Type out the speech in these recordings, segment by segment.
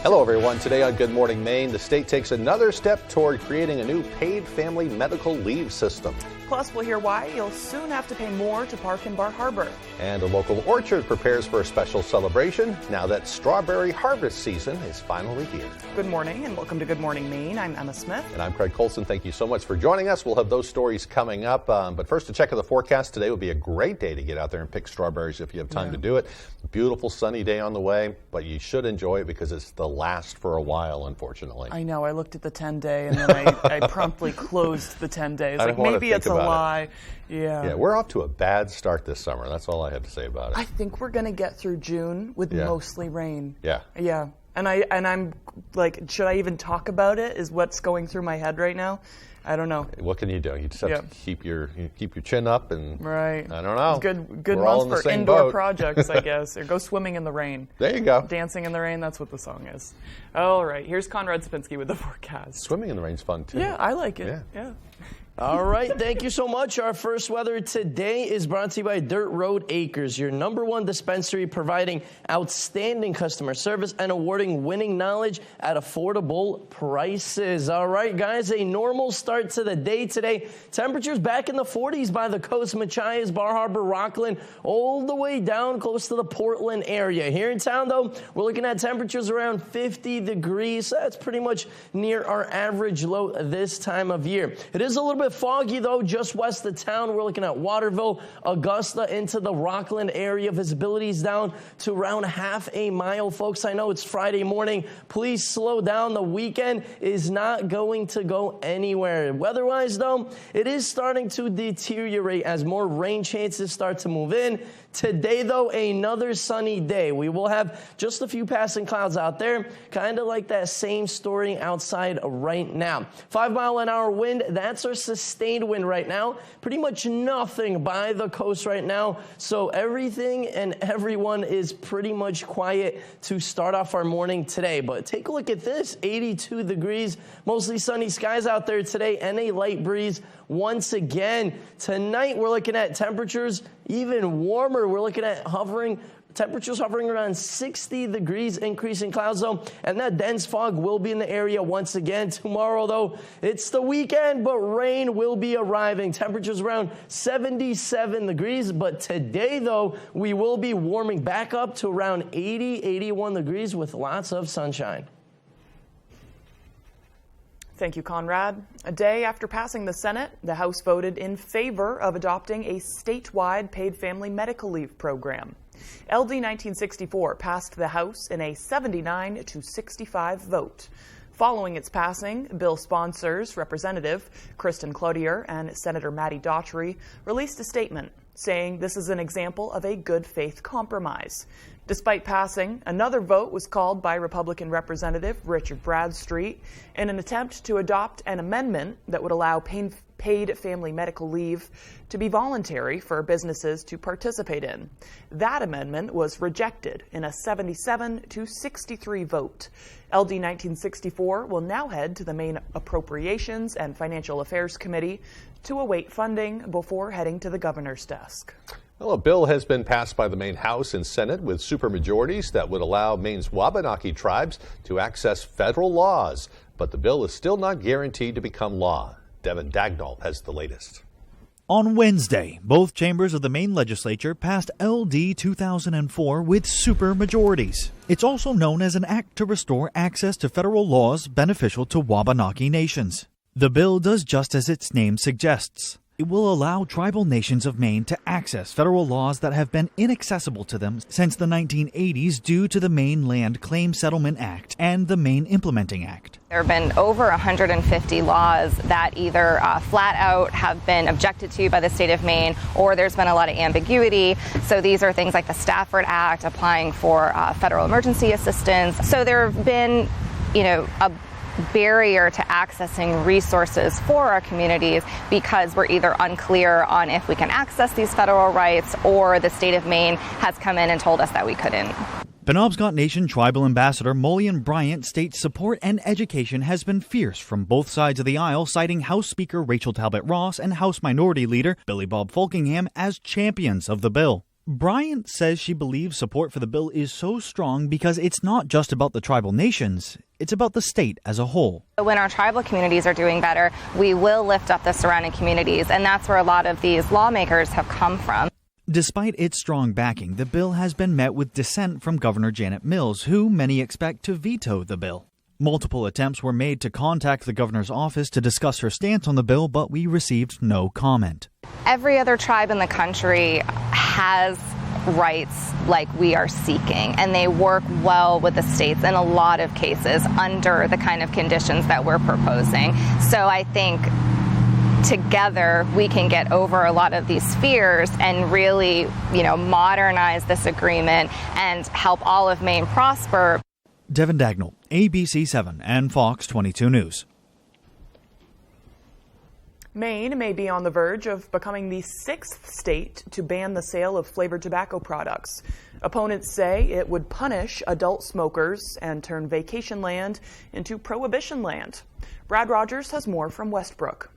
Hello, everyone. Today on Good Morning Maine, the state takes another step toward creating a new paid family medical leave system. Plus, we'll hear why you'll soon have to pay more to park in Bar Harbor. And a local orchard prepares for a special celebration now that strawberry harvest season is finally here. Good morning and welcome to Good Morning Maine. I'm Emma Smith. And I'm Craig Colson. Thank you so much for joining us. We'll have those stories coming up. But first, to check on the forecast, today would be a great day to get out there and pick strawberries if you have time to do it. Beautiful sunny day on the way, but you should enjoy it because it's the last for a while, unfortunately. I know. I looked at the 10-day and then I promptly closed the 10 days. Like maybe it's a lie. Yeah, we're off to a bad start this summer. That's all I have to say about it. I think we're going to get through June with mostly rain. Yeah. And I'm like, should I even talk about it? Is what's going through my head right now. I don't know. What can you do? You just have to keep your chin up and right. I don't know. Good month for indoor projects, I guess. Or go swimming in the rain. There you go. Dancing in the rain. That's what the song is. All right. Here's Conrad Sapinski with the forecast. Swimming in the rain's fun too. Yeah, I like it. Yeah. All right, thank you so much. Our first weather today is brought to you by Dirt Road Acres, your #1 dispensary providing outstanding customer service and awarding winning knowledge at affordable prices. All right, guys, a normal start to the day today. Temperatures back in the 40s by the coast, Machias, Bar Harbor, Rockland, all the way down close to the Portland area. Here in town, though, we're looking at temperatures around 50 degrees. That's pretty much near our average low this time of year. It is a little bit foggy, though, just west of town. We're looking at Waterville, Augusta, into the Rockland area. Visibility's down to around half a mile. Folks, I know it's Friday morning. Please slow down. The weekend is not going to go anywhere. Weather-wise, though, it is starting to deteriorate as more rain chances start to move in. Today, though, another sunny day. We will have just a few passing clouds out there, kind of like that same story outside right now. 5-mile-an-hour wind, that's our sustained wind right now. Pretty much nothing by the coast right now, so everything and everyone is pretty much quiet to start off our morning today. But take a look at this, 82 degrees, mostly sunny skies out there today, and a light breeze once again. Tonight, we're looking at temperatures even warmer. We're looking at temperatures hovering around 60 degrees, increasing clouds, though, and that dense fog will be in the area once again. Tomorrow, though, it's the weekend, but rain will be arriving. Temperatures around 77 degrees, but today, though, we will be warming back up to around 80, 81 degrees with lots of sunshine. Thank you, Conrad. A day after passing the Senate, the House voted in favor of adopting a statewide paid family medical leave program. LD 1964 passed the House in a 79-65 vote. Following its passing, bill sponsors, Representative Kristen Cloutier and Senator Maddie Daughtry, released a statement saying this is an example of a good faith compromise. Despite passing, another vote was called by Republican Representative Richard Bradstreet in an attempt to adopt an amendment that would allow paid family medical leave to be voluntary for businesses to participate in. That amendment was rejected in a 77-63 vote. LD 1964 will now head to the Maine Appropriations and Financial Affairs Committee to await funding before heading to the governor's desk. Well, a bill has been passed by the Maine House and Senate with supermajorities that would allow Maine's Wabanaki tribes to access federal laws, but the bill is still not guaranteed to become law. Devin Dagnall has the latest. On Wednesday, both chambers of the Maine legislature passed LD 2004 with supermajorities. It's also known as an act to restore access to federal laws beneficial to Wabanaki nations. The bill does just as its name suggests. It will allow tribal nations of Maine to access federal laws that have been inaccessible to them since the 1980s due to the Maine Land Claim Settlement Act and the Maine Implementing Act. There have been over 150 laws that either flat out have been objected to by the state of Maine, or there's been a lot of ambiguity. So these are things like the Stafford Act, applying for federal emergency assistance. So there have been, a barrier to accessing resources for our communities because we're either unclear on if we can access these federal rights, or the state of Maine has come in and told us that we couldn't. Penobscot Nation Tribal Ambassador Mullion Bryant states support and education has been fierce from both sides of the aisle, citing House Speaker Rachel Talbot Ross and House Minority Leader Billy Bob Folkingham as champions of the bill. Bryant says she believes support for the bill is so strong because it's not just about the tribal nations, it's about the state as a whole. When our tribal communities are doing better, we will lift up the surrounding communities, and that's where a lot of these lawmakers have come from. Despite its strong backing, the bill has been met with dissent from Governor Janet Mills, who many expect to veto the bill. Multiple attempts were made to contact the governor's office to discuss her stance on the bill, but we received no comment. Every other tribe in the country has rights like we are seeking, and they work well with the states in a lot of cases under the kind of conditions that we're proposing. So I think together we can get over a lot of these fears and really, modernize this agreement and help all of Maine prosper. Devin Dagnall, ABC 7 and Fox 22 News. Maine may be on the verge of becoming the 6th state to ban the sale of flavored tobacco products. Opponents say it would punish adult smokers and turn vacation land into prohibition land. Brad Rogers has more from Westbrook.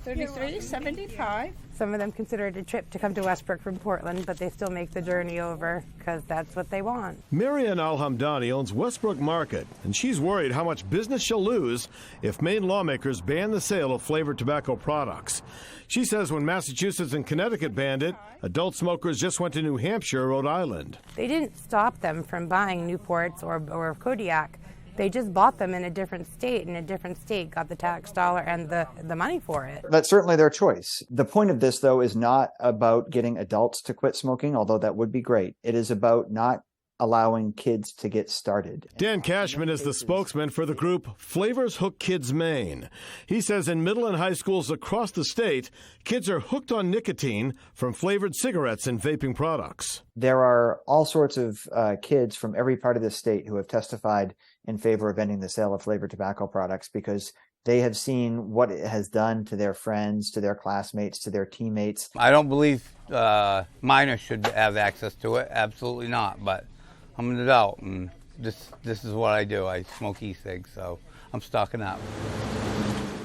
$33.75. Some of them consider it a trip to come to Westbrook from Portland, but they still make the journey over because that's what they want. Marian Al-Hamdani owns Westbrook Market, and she's worried how much business she'll lose if Maine lawmakers ban the sale of flavored tobacco products. She says when Massachusetts and Connecticut banned it, adult smokers just went to New Hampshire, Rhode Island. They didn't stop them from buying Newports or Kodiak. They just bought them in a different state, and a different state got the tax dollar and the money for it. That's certainly their choice. The point of this, though, is not about getting adults to quit smoking, although that would be great. It is about not allowing kids to get started. Dan Cashman is the spokesman for the group Flavors Hook Kids Maine. He says in middle and high schools across the state, kids are hooked on nicotine from flavored cigarettes and vaping products. There are all sorts of kids from every part of the state who have testified in favor of ending the sale of flavored tobacco products because they have seen what it has done to their friends, to their classmates, to their teammates. I don't believe minors should have access to it. Absolutely not. But I'm an adult, and this is what I do. I smoke e-cigs, so I'm stocking up.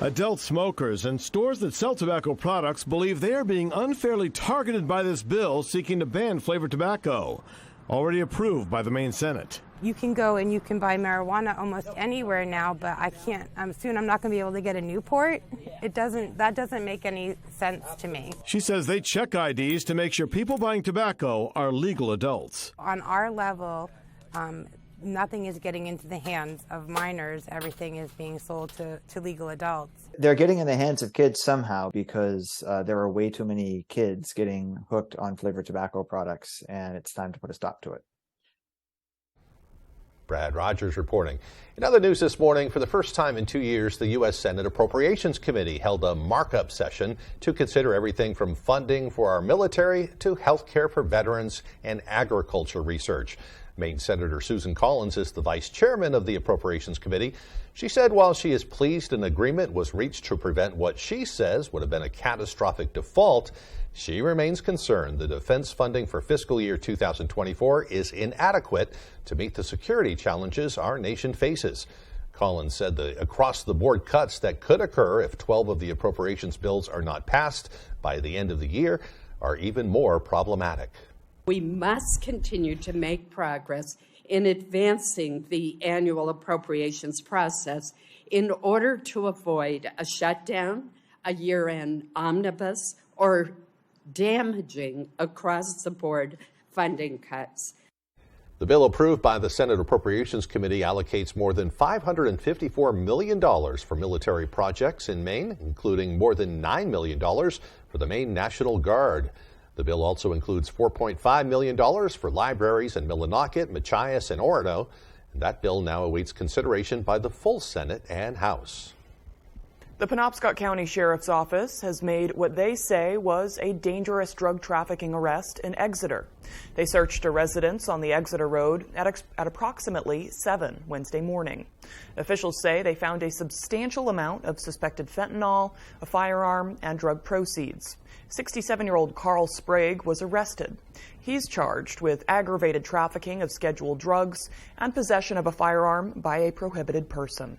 Adult smokers and stores that sell tobacco products believe they are being unfairly targeted by this bill seeking to ban flavored tobacco, already approved by the Maine Senate. You can go and you can buy marijuana almost anywhere now, but I can't. Soon I'm not going to be able to get a Newport. That doesn't make any sense to me. She says they check IDs to make sure people buying tobacco are legal adults. On our level, nothing is getting into the hands of minors. Everything is being sold to legal adults. They're getting in the hands of kids somehow because there are way too many kids getting hooked on flavored tobacco products, and it's time to put a stop to it. Brad Rogers reporting. In other news this morning, for the first time in 2 years, the U.S. Senate Appropriations Committee held a markup session to consider everything from funding for our military to health care for veterans and agriculture research. Maine Senator Susan Collins is the vice chairman of the Appropriations Committee. She said while she is pleased an agreement was reached to prevent what she says would have been a catastrophic default, she remains concerned the defense funding for fiscal year 2024 is inadequate to meet the security challenges our nation faces. Collins said the across-the-board cuts that could occur if 12 of the appropriations bills are not passed by the end of the year are even more problematic. We must continue to make progress in advancing the annual appropriations process in order to avoid a shutdown, a year-end omnibus, or damaging across-the-board funding cuts. The bill approved by the Senate Appropriations Committee allocates more than $554 million for military projects in Maine, including more than $9 million for the Maine National Guard. The bill also includes $4.5 million for libraries in Millinocket, Machias, and Orono. And that bill now awaits consideration by the full Senate and House. The Penobscot County Sheriff's Office has made what they say was a dangerous drug trafficking arrest in Exeter. They searched a residence on the Exeter Road at approximately 7 Wednesday morning. Officials say they found a substantial amount of suspected fentanyl, a firearm, and drug proceeds. 67-year-old Carl Sprague was arrested. He's charged with aggravated trafficking of scheduled drugs and possession of a firearm by a prohibited person.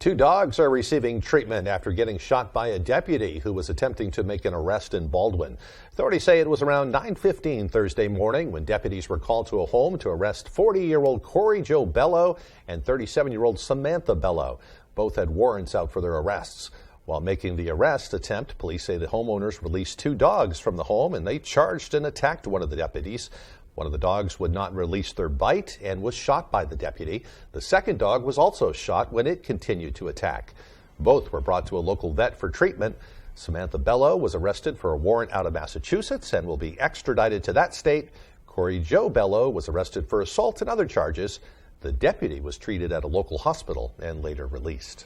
Two dogs are receiving treatment after getting shot by a deputy who was attempting to make an arrest in Baldwin. Authorities say it was around 9:15 Thursday morning when deputies were called to a home to arrest 40-year-old Corey Joe Bello and 37-year-old Samantha Bello. Both had warrants out for their arrests. While making the arrest attempt, police say the homeowners released two dogs from the home and they charged and attacked one of the deputies. One of the dogs would not release their bite and was shot by the deputy. The second dog was also shot when it continued to attack. Both were brought to a local vet for treatment. Samantha Bello was arrested for a warrant out of Massachusetts and will be extradited to that state. Corey Joe Bello was arrested for assault and other charges. The deputy was treated at a local hospital and later released.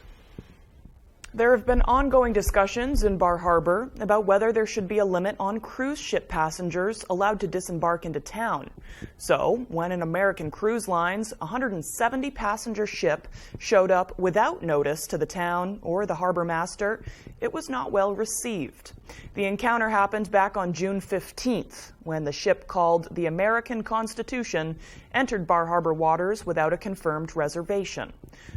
There have been ongoing discussions in Bar Harbor about whether there should be a limit on cruise ship passengers allowed to disembark into town. So, when an American Cruise Line's 170-passenger ship showed up without notice to the town or the harbor master, it was not well received. The encounter happened back on June 15th, when the ship called the American Constitution entered Bar Harbor waters without a confirmed reservation.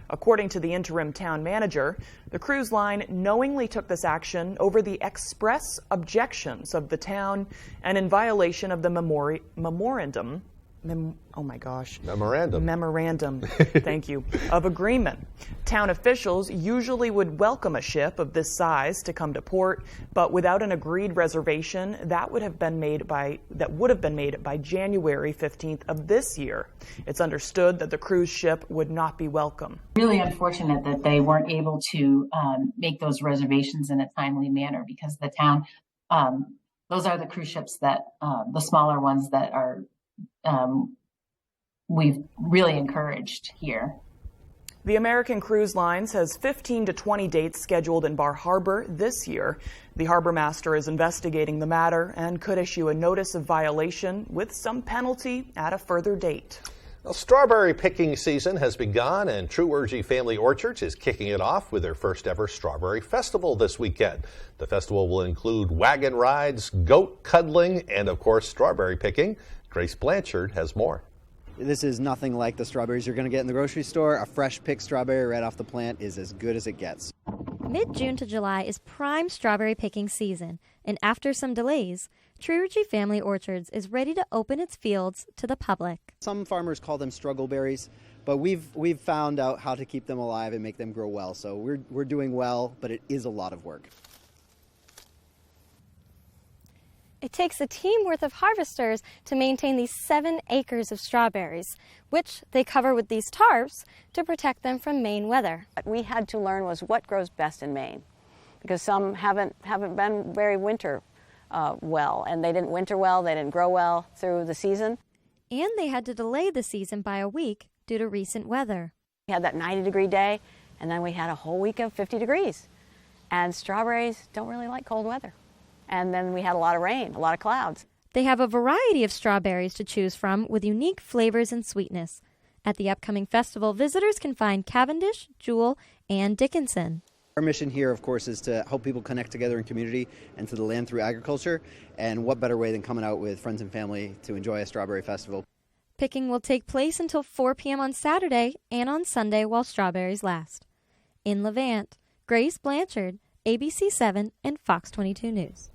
According to the interim town manager, the cruise line knowingly took this action over the express objections of the town and in violation of the memorandum. Thank you. Of agreement. Town officials usually would welcome a ship of this size to come to port, but without an agreed reservation, that would have been made by January 15th of this year. It's understood that the cruise ship would not be welcome. Really unfortunate that they weren't able to make those reservations in a timely manner, because the town, those are the cruise ships that the smaller ones that are we've really encouraged here. The American Cruise Lines has 15 to 20 dates scheduled in Bar Harbor this year. The harbor master is investigating the matter and could issue a notice of violation with some penalty at a further date. Well, strawberry picking season has begun, and Truergy Family Orchards is kicking it off with their first ever Strawberry Festival this weekend. The festival will include wagon rides, goat cuddling, and of course strawberry picking. Grace Blanchard has more. This is nothing like the strawberries you're going to get in the grocery store. A fresh picked strawberry right off the plant is as good as it gets. Mid-June to July is prime strawberry picking season, and after some delays, Truergy Family Orchards is ready to open its fields to the public. Some farmers call them struggle berries, but we've found out how to keep them alive and make them grow well. So we're doing well, but it is a lot of work. It takes a team worth of harvesters to maintain these 7 acres of strawberries, which they cover with these tarps to protect them from Maine weather. What we had to learn was what grows best in Maine, because some haven't been very winter well, and they didn't winter well, they didn't grow well through the season. And they had to delay the season by a week due to recent weather. We had that 90-degree day, and then we had a whole week of 50 degrees. And strawberries don't really like cold weather. And then we had a lot of rain, a lot of clouds. They have a variety of strawberries to choose from with unique flavors and sweetness. At the upcoming festival, visitors can find Cavendish, Jewel, and Dickinson. Our mission here, of course, is to help people connect together in community and to the land through agriculture. And what better way than coming out with friends and family to enjoy a strawberry festival. Picking will take place until 4 p.m. on Saturday and on Sunday while strawberries last. In Levant, Grace Blanchard, ABC 7 and Fox 22 News.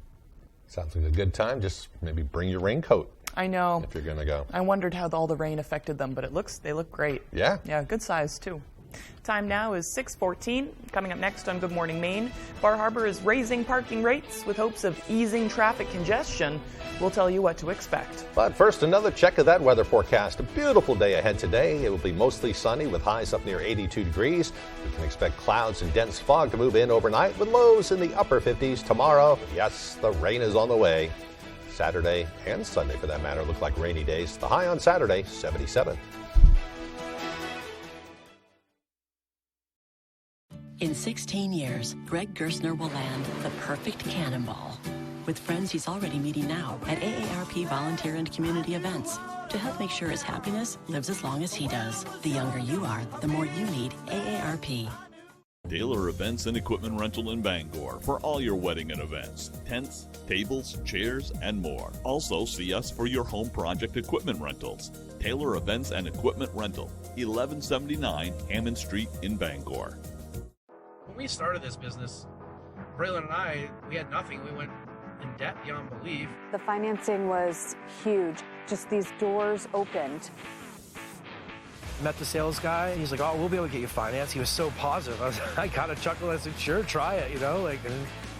Sounds like a good time. Just maybe bring your raincoat. I know. If you're going to go. I wondered how all the rain affected them, but they look great. Yeah. Yeah, good size too. Time now is 6:14. Coming up next on Good Morning Maine, Bar Harbor is raising parking rates with hopes of easing traffic congestion. We'll tell you what to expect. But first, another check of that weather forecast. A beautiful day ahead today. It will be mostly sunny with highs up near 82 degrees. We can expect clouds and dense fog to move in overnight with lows in the upper 50s tomorrow. Yes, the rain is on the way. Saturday and Sunday, for that matter, look like rainy days. The high on Saturday, 77. In 16 years, Greg Gerstner will land the perfect cannonball with friends he's already meeting now at AARP volunteer and community events to help make sure his happiness lives as long as he does. The younger you are, the more you need AARP. Taylor Events and Equipment Rental in Bangor for all your wedding and events. Tents, tables, chairs, and more. Also, see us for your home project equipment rentals. Taylor Events and Equipment Rental, 1179 Hammond Street in Bangor. we started this business, Braylon and I, we had nothing. We went in debt beyond belief. The financing was huge. Just these doors opened. Met the sales guy. He's like, "Oh, we'll be able to get you finance." He was so positive. I kind of chuckled. I said, "Sure, try it."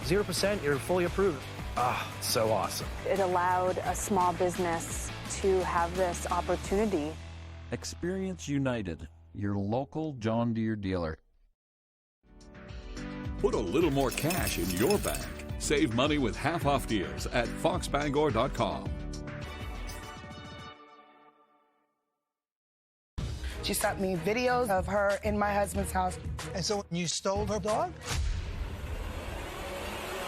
0%, you're fully approved. So awesome. It allowed a small business to have this opportunity. Experience United, your local John Deere dealer. Put a little more cash in your bank. Save money with half-off deals at foxbangor.com. She sent me videos of her in my husband's house. And so you stole her dog?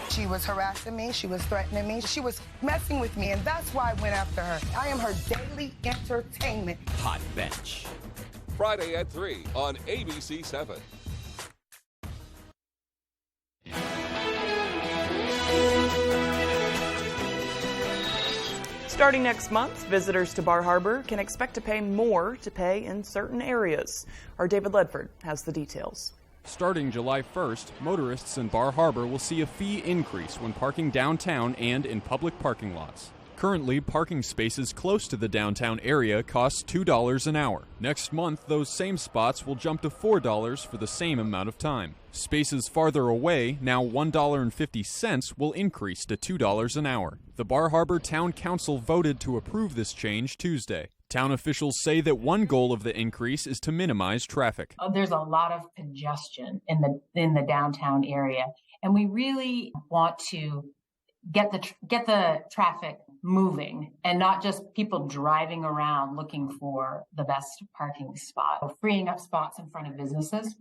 She was harassing me. She was threatening me. She was messing with me, and that's why I went after her. I am her daily entertainment. Hot Bench. Friday at 3 on ABC 7. Starting next month, visitors to Bar Harbor can expect to pay more to pay in certain areas. Our David Ledford has the details. Starting July 1st, motorists in Bar Harbor will see a fee increase when parking downtown and in public parking lots. Currently, parking spaces close to the downtown area cost $2 an hour. Next month, those same spots will jump to $4 for the same amount of time. Spaces farther away, now $1.50, will increase to $2 an hour. The Bar Harbor Town Council voted to approve this change Tuesday. Town officials say that one goal of the increase is to minimize traffic. There's a lot of congestion in the downtown area, and we really want to get the traffic moving and not just people driving around looking for the best parking spot. Freeing up spots in front of businesses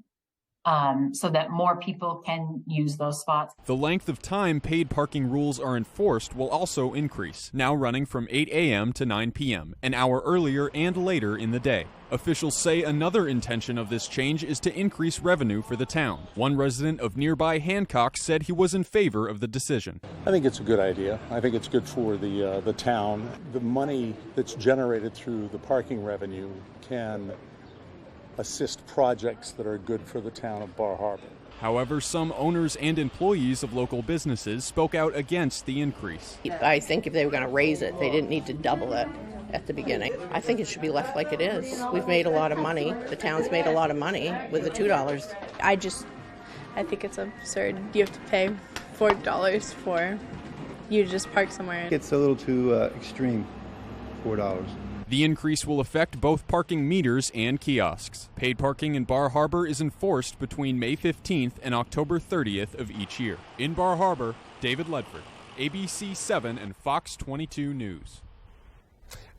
so that more people can use those spots. The length of time paid parking rules are enforced will also increase, now running from 8 a.m. to 9 p.m., an hour earlier and later in the day. Officials say another intention of this change is to increase revenue for the town. One resident of nearby Hancock said he was in favor of the decision. I think it's a good idea. I think it's good for the town. The money that's generated through the parking revenue can assist projects that are good for the town of Bar Harbor. However, some owners and employees of local businesses spoke out against the increase. I think if they were going to raise it, they didn't need to double it at the beginning. I think it should be left like it is. We've made a lot of money. The town's made a lot of money with the $2. I think it's absurd. You have to pay $4 for you to just park somewhere. It's a little too extreme, $4. The increase will affect both parking meters and kiosks. Paid parking in Bar Harbor is enforced between May 15th and October 30th of each year. In Bar Harbor, David Ledford, ABC 7 and Fox 22 News.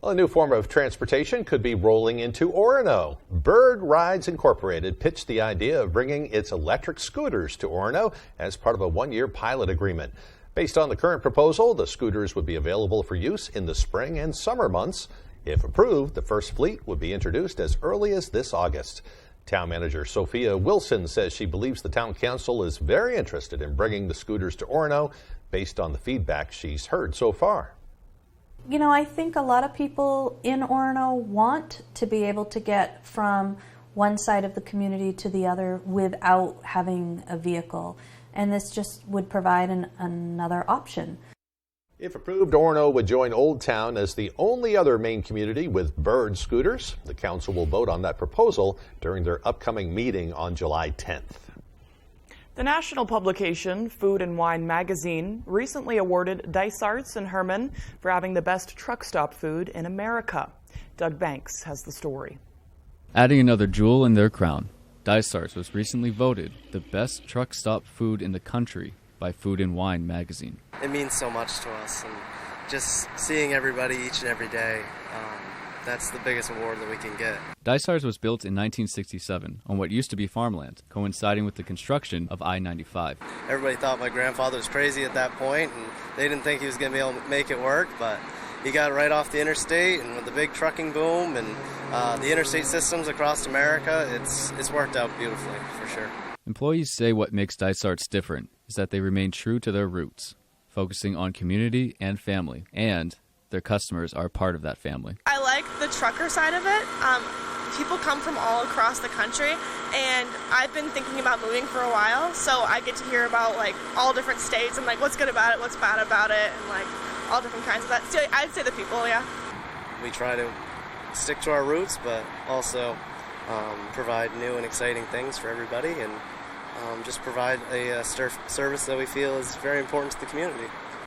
Well, a new form of transportation could be rolling into Orono. Bird Rides Incorporated pitched the idea of bringing its electric scooters to Orono as part of a one-year pilot agreement. Based on the current proposal, the scooters would be available for use in the spring and summer months. If approved, the first fleet would be introduced as early as this August. Town manager Sophia Wilson says she believes the town council is very interested in bringing the scooters to Orono based on the feedback she's heard so far. I think a lot of people in Orono want to be able to get from one side of the community to the other without having a vehicle, and this just would provide another option. If approved, Orono would join Old Town as the only other Maine community with bird scooters. The council will vote on that proposal during their upcoming meeting on July 10th. The national publication Food and Wine magazine recently awarded Dysarts and Herman for having the best truck stop food in America. Doug Banks has the story. Adding another jewel in their crown, Dysarts was recently voted the best truck stop food in the country by Food and Wine magazine. It means so much to us, and just seeing everybody each and every day, that's the biggest award that we can get. Dysarts was built in 1967 on what used to be farmland, coinciding with the construction of I-95. Everybody thought my grandfather was crazy at that point, and they didn't think he was going to be able to make it work, but he got right off the interstate, and with the big trucking boom and the interstate systems across America, it's worked out beautifully, for sure. Employees say what makes Dysarts different is that they remain true to their roots, focusing on community and family, and their customers are part of that family. I like the trucker side of it. people come from all across the country, and I've been thinking about moving for a while, so I get to hear about like all different states and like what's good about it, what's bad about it, and like all different kinds of that. So I'd say the people, yeah. We try to stick to our roots, but also provide new and exciting things for everybody, and just provide a service that we feel is very important to the community.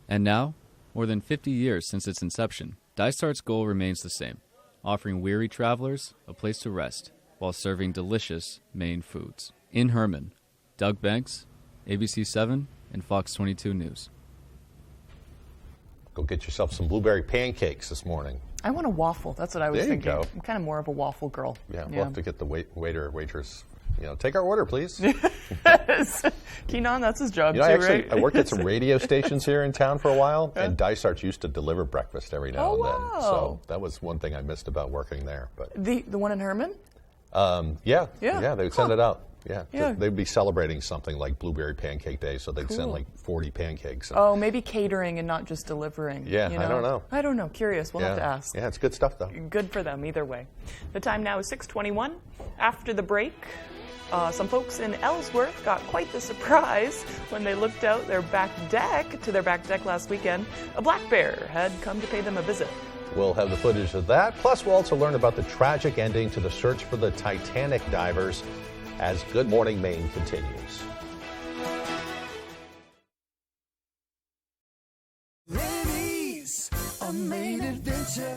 And now, more than 50 years since its inception, Dysart's goal remains the same, offering weary travelers a place to rest while serving delicious Maine foods. In Herman, Doug Banks, ABC 7 and Fox 22 News. Go get yourself some blueberry pancakes this morning. I want a waffle. That's what I was There you thinking. go. I'm kind of more of a waffle girl. Yeah, we'll have to get the waiter or waitress, take our order, please. Keenan, that's his job too, actually, right? I worked at some radio stations here in town for a while, and Dysart's used to deliver breakfast every now and then. Wow. So that was one thing I missed about working there. But the one in Herman? Yeah, they would send it out. Yeah. They'd be celebrating something like Blueberry Pancake Day, so they'd send Cool. like 40 pancakes. Oh, maybe catering and not just delivering. Yeah, I don't know. I don't know. Curious. We'll have to ask. Yeah, it's good stuff, though. Good for them, either way. The time now is 6:21. After the break, some folks in Ellsworth got quite the surprise when they looked out their back deck last weekend. A black bear had come to pay them a visit. We'll have the footage of that. Plus, we'll also learn about the tragic ending to the search for the Titanic divers as Good Morning Maine continues. Rennie's, a Maine adventure.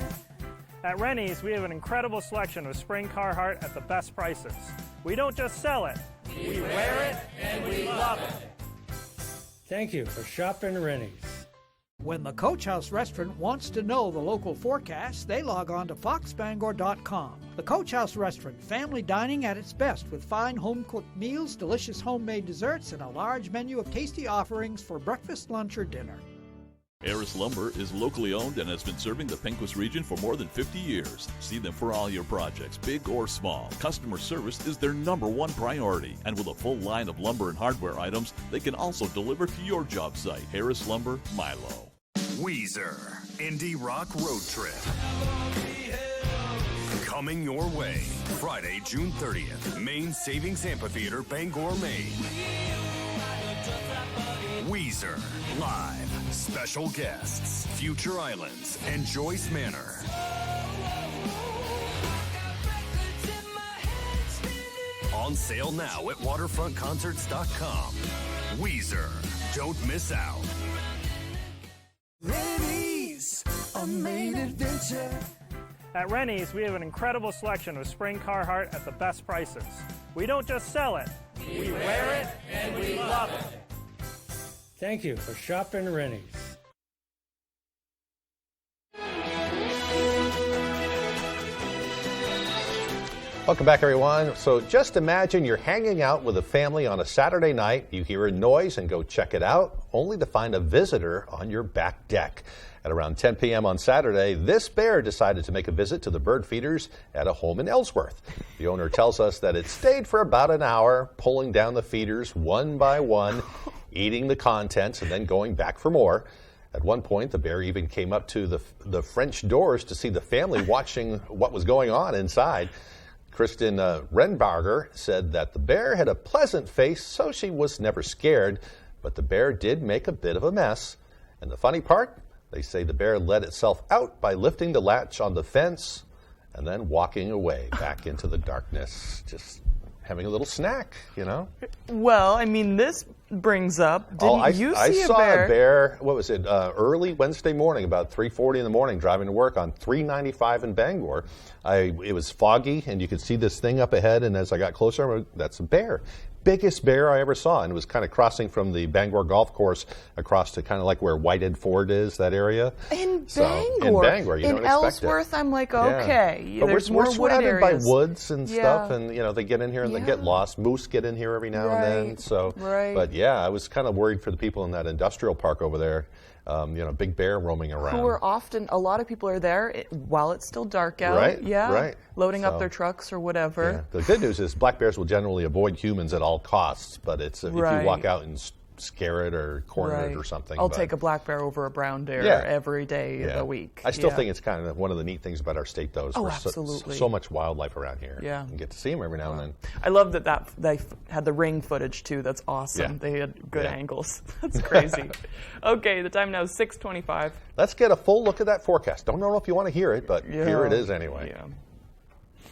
At Rennie's, we have an incredible selection of spring Carhartt at the best prices. We don't just sell it, we wear it and we love it. Thank you for shopping Rennie's. When the Coach House Restaurant wants to know the local forecast, they log on to foxbangor.com. The Coach House Restaurant, family dining at its best with fine home-cooked meals, delicious homemade desserts, and a large menu of tasty offerings for breakfast, lunch, or dinner. Harris Lumber is locally owned and has been serving the Pequot region for more than 50 years. See them for all your projects, big or small. Customer service is their #1 priority. And with a full line of lumber and hardware items, they can also deliver to your job site. Harris Lumber, Milo. Weezer, Indie Rock Road Trip. Coming your way, Friday, June 30th, Maine Savings Amphitheater, Bangor, Maine. Weezer, live. Special guests, Future Islands and Joyce Manor. On sale now at waterfrontconcerts.com. Weezer, don't miss out. Rennie's, a Maine adventure. At Rennie's, we have an incredible selection of spring Carhartt at the best prices. We don't just sell it, we wear it and we love it. Thank you for shopping Rennie's. Welcome back, everyone. So just imagine you're hanging out with a family on a Saturday night. You hear a noise and go check it out, only to find a visitor on your back deck. At around 10 p.m. on Saturday, this bear decided to make a visit to the bird feeders at a home in Ellsworth. The owner tells us that it stayed for about an hour, pulling down the feeders one by one, eating the contents, and then going back for more. At one point, the bear even came up to the French doors to see the family watching what was going on inside. Kristen Renbarger said that the bear had a pleasant face, so she was never scared, but the bear did make a bit of a mess. And the funny part, they say the bear let itself out by lifting the latch on the fence and then walking away back into the darkness, just having a little snack, Well, I mean, this brings up, didn't you see I saw a bear? what was it, early Wednesday morning, about 3:40 in the morning, driving to work on 395 in Bangor. It was foggy, and you could see this thing up ahead, and as I got closer, that's a bear. Biggest bear I ever saw, and it was kind of crossing from the Bangor golf course across to kind of like where Whitehead Ford is, that area. In Bangor, you don't expect it. Ellsworth, I'm like, okay, but there's we're more wooded surrounded by areas. woods and stuff, and they get in here and they Yeah. get lost. Moose get in here every now and then. So, but yeah, I was kind of worried for the people in that industrial park over there. Big bear roaming around. Who are often, a lot of people are there while it's still dark out. Right, Yeah. right. Loading up their trucks or whatever. Yeah. The good news is black bears will generally avoid humans at all costs, but it's if you walk out in scare it or corner it or something. I'll take a black bear over a brown deer every day of the week. I still think it's kind of one of the neat things about our state, though, is absolutely. so much wildlife around here. Yeah. You get to see them every now and then. I love that they had the ring footage, too. That's awesome. Yeah. They had good angles. That's crazy. Okay, the time now is 6:25. Let's get a full look at that forecast. Don't know if you want to hear it, but here it is anyway. Yeah.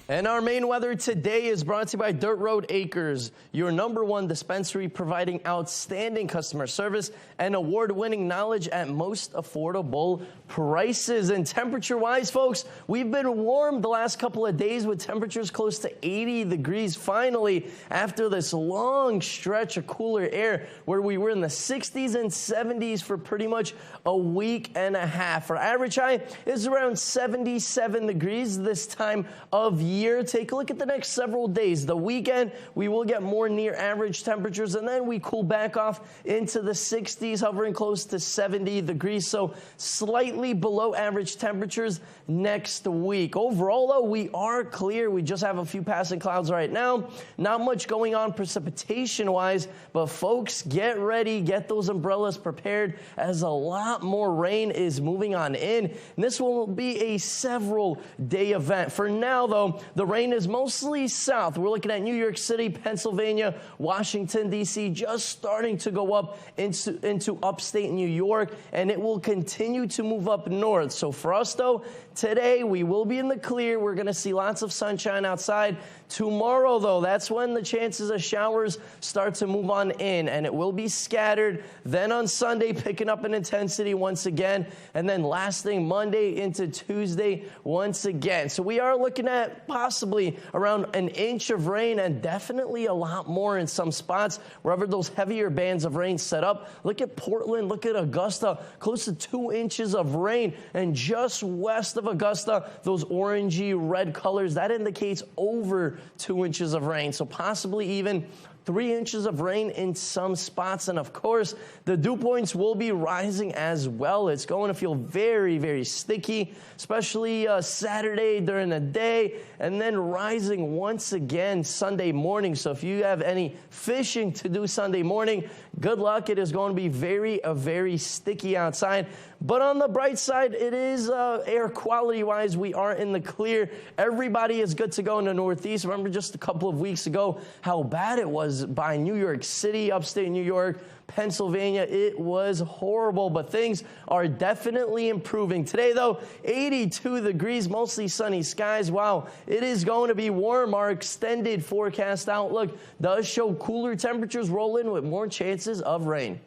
And our main weather today is brought to you by Dirt Road Acres, your #1 dispensary providing outstanding customer service and award-winning knowledge at most affordable prices. And temperature-wise, folks, we've been warm the last couple of days with temperatures close to 80 degrees finally after this long stretch of cooler air where we were in the 60s and 70s for pretty much a week and a half. Our average high is around 77 degrees this time of year. Take a look at the next several days. The weekend, we will get more near average temperatures, and then we cool back off into the 60s, hovering close to 70 degrees, so slightly below average temperatures next week. Overall, though, we are clear. We just have a few passing clouds right now. Not much going on precipitation-wise, but folks, get ready. Get those umbrellas prepared as a lot more rain is moving on in. And this will be a several-day event. For now, though, the rain is mostly south. We're looking at New York City, Pennsylvania, Washington, D.C., just starting to go up into upstate New York, and it will continue to move up north. So for us, though, today we will be in the clear. We're going to see lots of sunshine outside. Tomorrow, though, that's when the chances of showers start to move on in, and it will be scattered. Then on Sunday, picking up in intensity once again, and then lasting Monday into Tuesday once again. So we are looking at possibly around an inch of rain, and definitely a lot more in some spots wherever those heavier bands of rain set up. Look at Portland, look at Augusta, close to 2 inches of rain, and just west of Augusta, those orangey red colors, that indicates over 2 inches of rain. So possibly even 3 inches of rain in some spots. And of course, the dew points will be rising as well. It's going to feel very, very sticky, especially Saturday during the day, and then rising once again Sunday morning. So if you have any fishing to do Sunday morning, good luck. It is going to be very sticky outside. But on the bright side, it is air quality-wise, we are in the clear. Everybody is good to go in the Northeast. Remember just a couple of weeks ago how bad it was by New York City, upstate New York, Pennsylvania. It was horrible, but things are definitely improving. Today, though, 82 degrees, mostly sunny skies. Wow, it is going to be warm. Our extended forecast outlook does show cooler temperatures roll in with more chances of rain.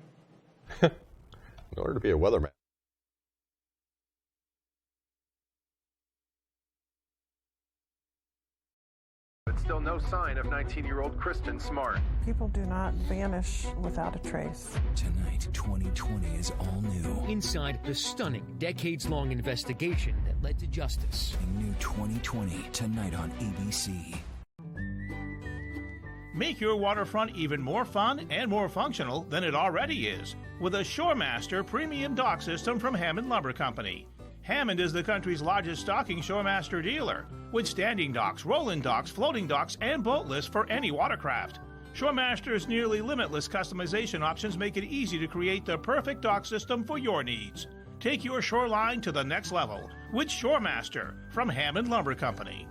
In order to be a weatherman. But still no sign of 19-year-old Kristen Smart. People do not vanish without a trace. Tonight, 2020 is all new. Inside the stunning, decades-long investigation that led to justice. A new 2020, tonight on ABC. Make your waterfront even more fun and more functional than it already is with a Shoremaster premium dock system from Hammond Lumber Company. Hammond is the country's largest stocking Shoremaster dealer, with standing docks, rolling docks, floating docks, and boat lifts for any watercraft. Shoremaster's nearly limitless customization options make it easy to create the perfect dock system for your needs. Take your shoreline to the next level with Shoremaster from Hammond Lumber Company.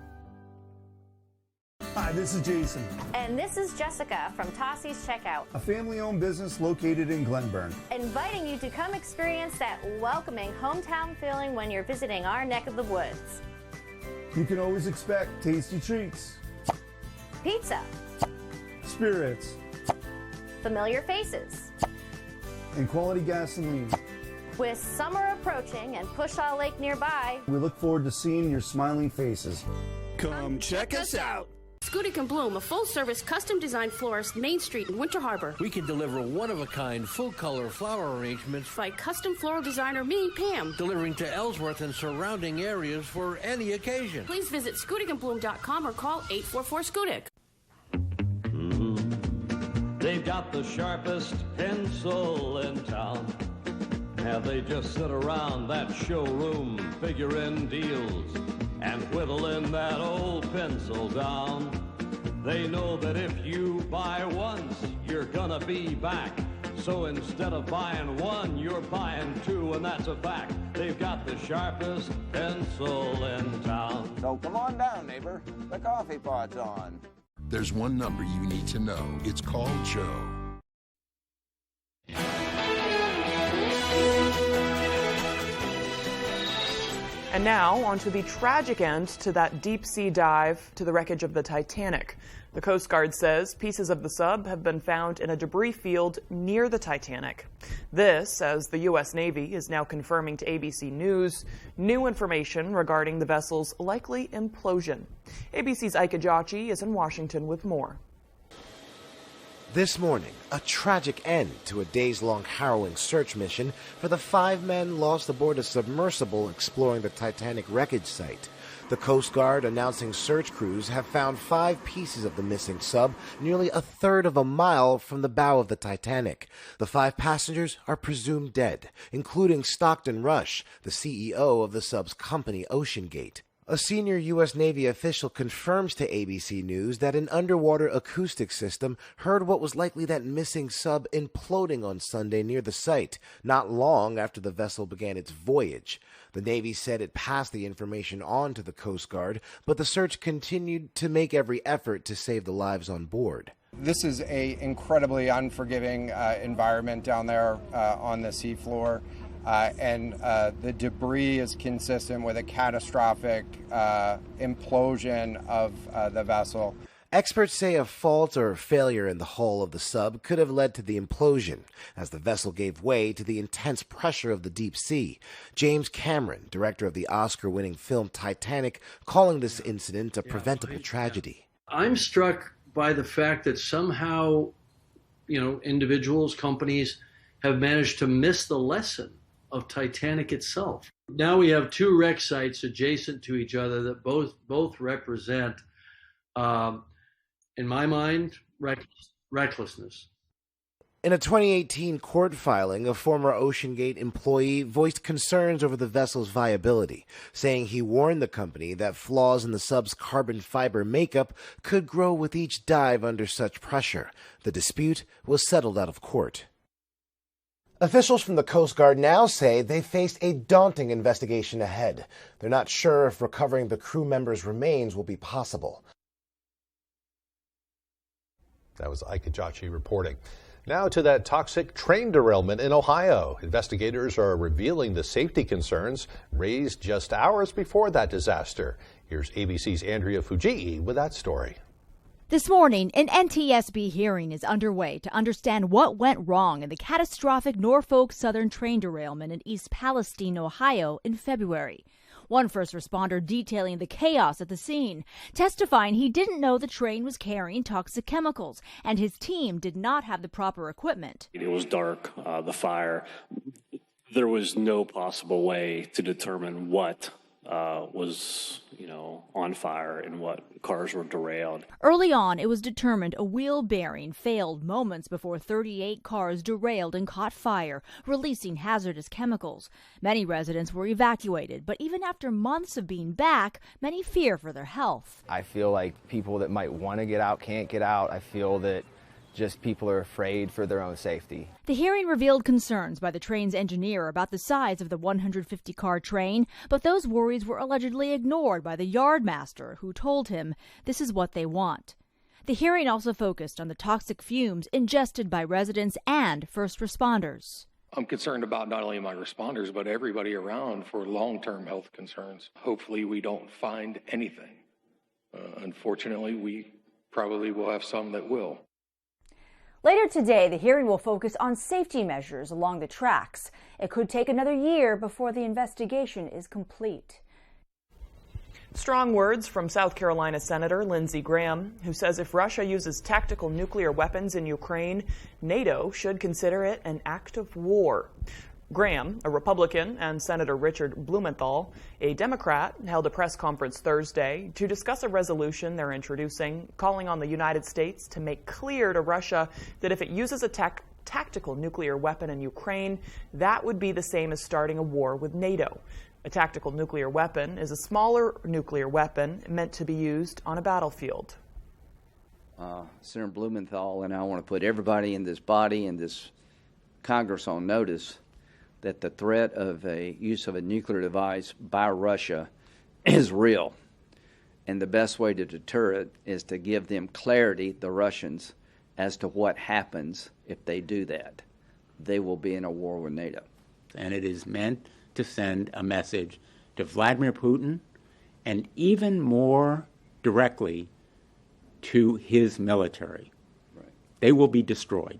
Hi, this is Jason. And this is Jessica from Tossie's Checkout, a family-owned business located in Glenburn. Inviting you to come experience that welcoming hometown feeling when you're visiting our neck of the woods. You can always expect tasty treats, pizza, spirits, familiar faces, and quality gasoline. With summer approaching and Pushaw Lake nearby, we look forward to seeing your smiling faces. Come check us out. Scudic and Bloom, a full-service, custom-designed florist, Main Street in Winter Harbor. We can deliver one-of-a-kind, full-color flower arrangements by custom floral designer me, Pam. Delivering to Ellsworth and surrounding areas for any occasion. Please visit scudicandbloom.com or call 844-SCUDIC. They've got the sharpest pencil in town. Have they just sit around that showroom figuring deals and whittling that old pencil down? They know that if you buy once, you're gonna be back So instead of buying one, you're buying two, and that's a fact. They've got the sharpest pencil in town. So come on down, neighbor. The coffee pot's on. There's one number you need to know. It's called Joe. And now, on to the tragic end to that deep-sea dive to the wreckage of the Titanic. The Coast Guard says pieces of the sub have been found in a debris field near the Titanic. This, as the U.S. Navy is now confirming to ABC News, new information regarding the vessel's likely implosion. ABC's Ike Ajachi is in Washington with more. This morning, a tragic end to a days-long harrowing search mission for the 5 men lost aboard a submersible exploring the Titanic wreckage site. The Coast Guard announcing search crews have found 5 pieces of the missing sub nearly a third of a mile from the bow of the Titanic. The 5 passengers are presumed dead, including Stockton Rush, the CEO of the sub's company OceanGate. A senior U.S. Navy official confirms to ABC News that an underwater acoustic system heard what was likely that missing sub imploding on Sunday near the site, not long after the vessel began its voyage. The Navy said it passed the information on to the Coast Guard, but the search continued to make every effort to save the lives on board. This is an incredibly unforgiving environment down there on the seafloor. And the debris is consistent with a catastrophic implosion of the vessel. Experts say a fault or failure in the hull of the sub could have led to the implosion, as the vessel gave way to the intense pressure of the deep sea. James Cameron, director of the Oscar-winning film Titanic, calling this incident a preventable tragedy. I'm struck by the fact that somehow, individuals, companies have managed to miss the lesson of Titanic itself. Now we have 2 wreck sites adjacent to each other that both represent, in my mind, recklessness. In a 2018 court filing, a former OceanGate employee voiced concerns over the vessel's viability, saying he warned the company that flaws in the sub's carbon fiber makeup could grow with each dive under such pressure. The dispute was settled out of court. Officials from the Coast Guard now say they faced a daunting investigation ahead. They're not sure if recovering the crew members' remains will be possible. That was Ike Ajachi reporting. Now to that toxic train derailment in Ohio. Investigators are revealing the safety concerns raised just hours before that disaster. Here's ABC's Andrea Fujii with that story. This morning, an NTSB hearing is underway to understand what went wrong in the catastrophic Norfolk Southern train derailment in East Palestine, Ohio in February. One first responder detailing the chaos at the scene, testifying he didn't know the train was carrying toxic chemicals and his team did not have the proper equipment. It was dark, the fire. There was no possible way to determine what was, on fire and what cars were derailed. Early on, it was determined a wheel bearing failed moments before 38 cars derailed and caught fire, releasing hazardous chemicals. Many residents were evacuated, but even after months of being back, many fear for their health. I feel like people that might want to get out can't get out. I feel that just people are afraid for their own safety. The hearing revealed concerns by the train's engineer about the size of the 150-car train, but those worries were allegedly ignored by the yardmaster, who told him this is what they want. The hearing also focused on the toxic fumes ingested by residents and first responders. I'm concerned about not only my responders, but everybody around for long-term health concerns. Hopefully we don't find anything. Unfortunately, we probably will have some that will. Later today, the hearing will focus on safety measures along the tracks. It could take another year before the investigation is complete. Strong words from South Carolina Senator Lindsey Graham, who says if Russia uses tactical nuclear weapons in Ukraine, NATO should consider it an act of war. Graham, a Republican, and Senator Richard Blumenthal, a Democrat, held a press conference Thursday to discuss a resolution they're introducing, calling on the United States to make clear to Russia that if it uses a tactical nuclear weapon in Ukraine, that would be the same as starting a war with NATO. A tactical nuclear weapon is a smaller nuclear weapon meant to be used on a battlefield. Senator Blumenthal and I want to put everybody in this body and this Congress on notice that the threat of a use of a nuclear device by Russia is real. And the best way to deter it is to give them clarity, the Russians, as to what happens if they do that. They will be in a war with NATO. And it is meant to send a message to Vladimir Putin and even more directly to his military. Right. They will be destroyed.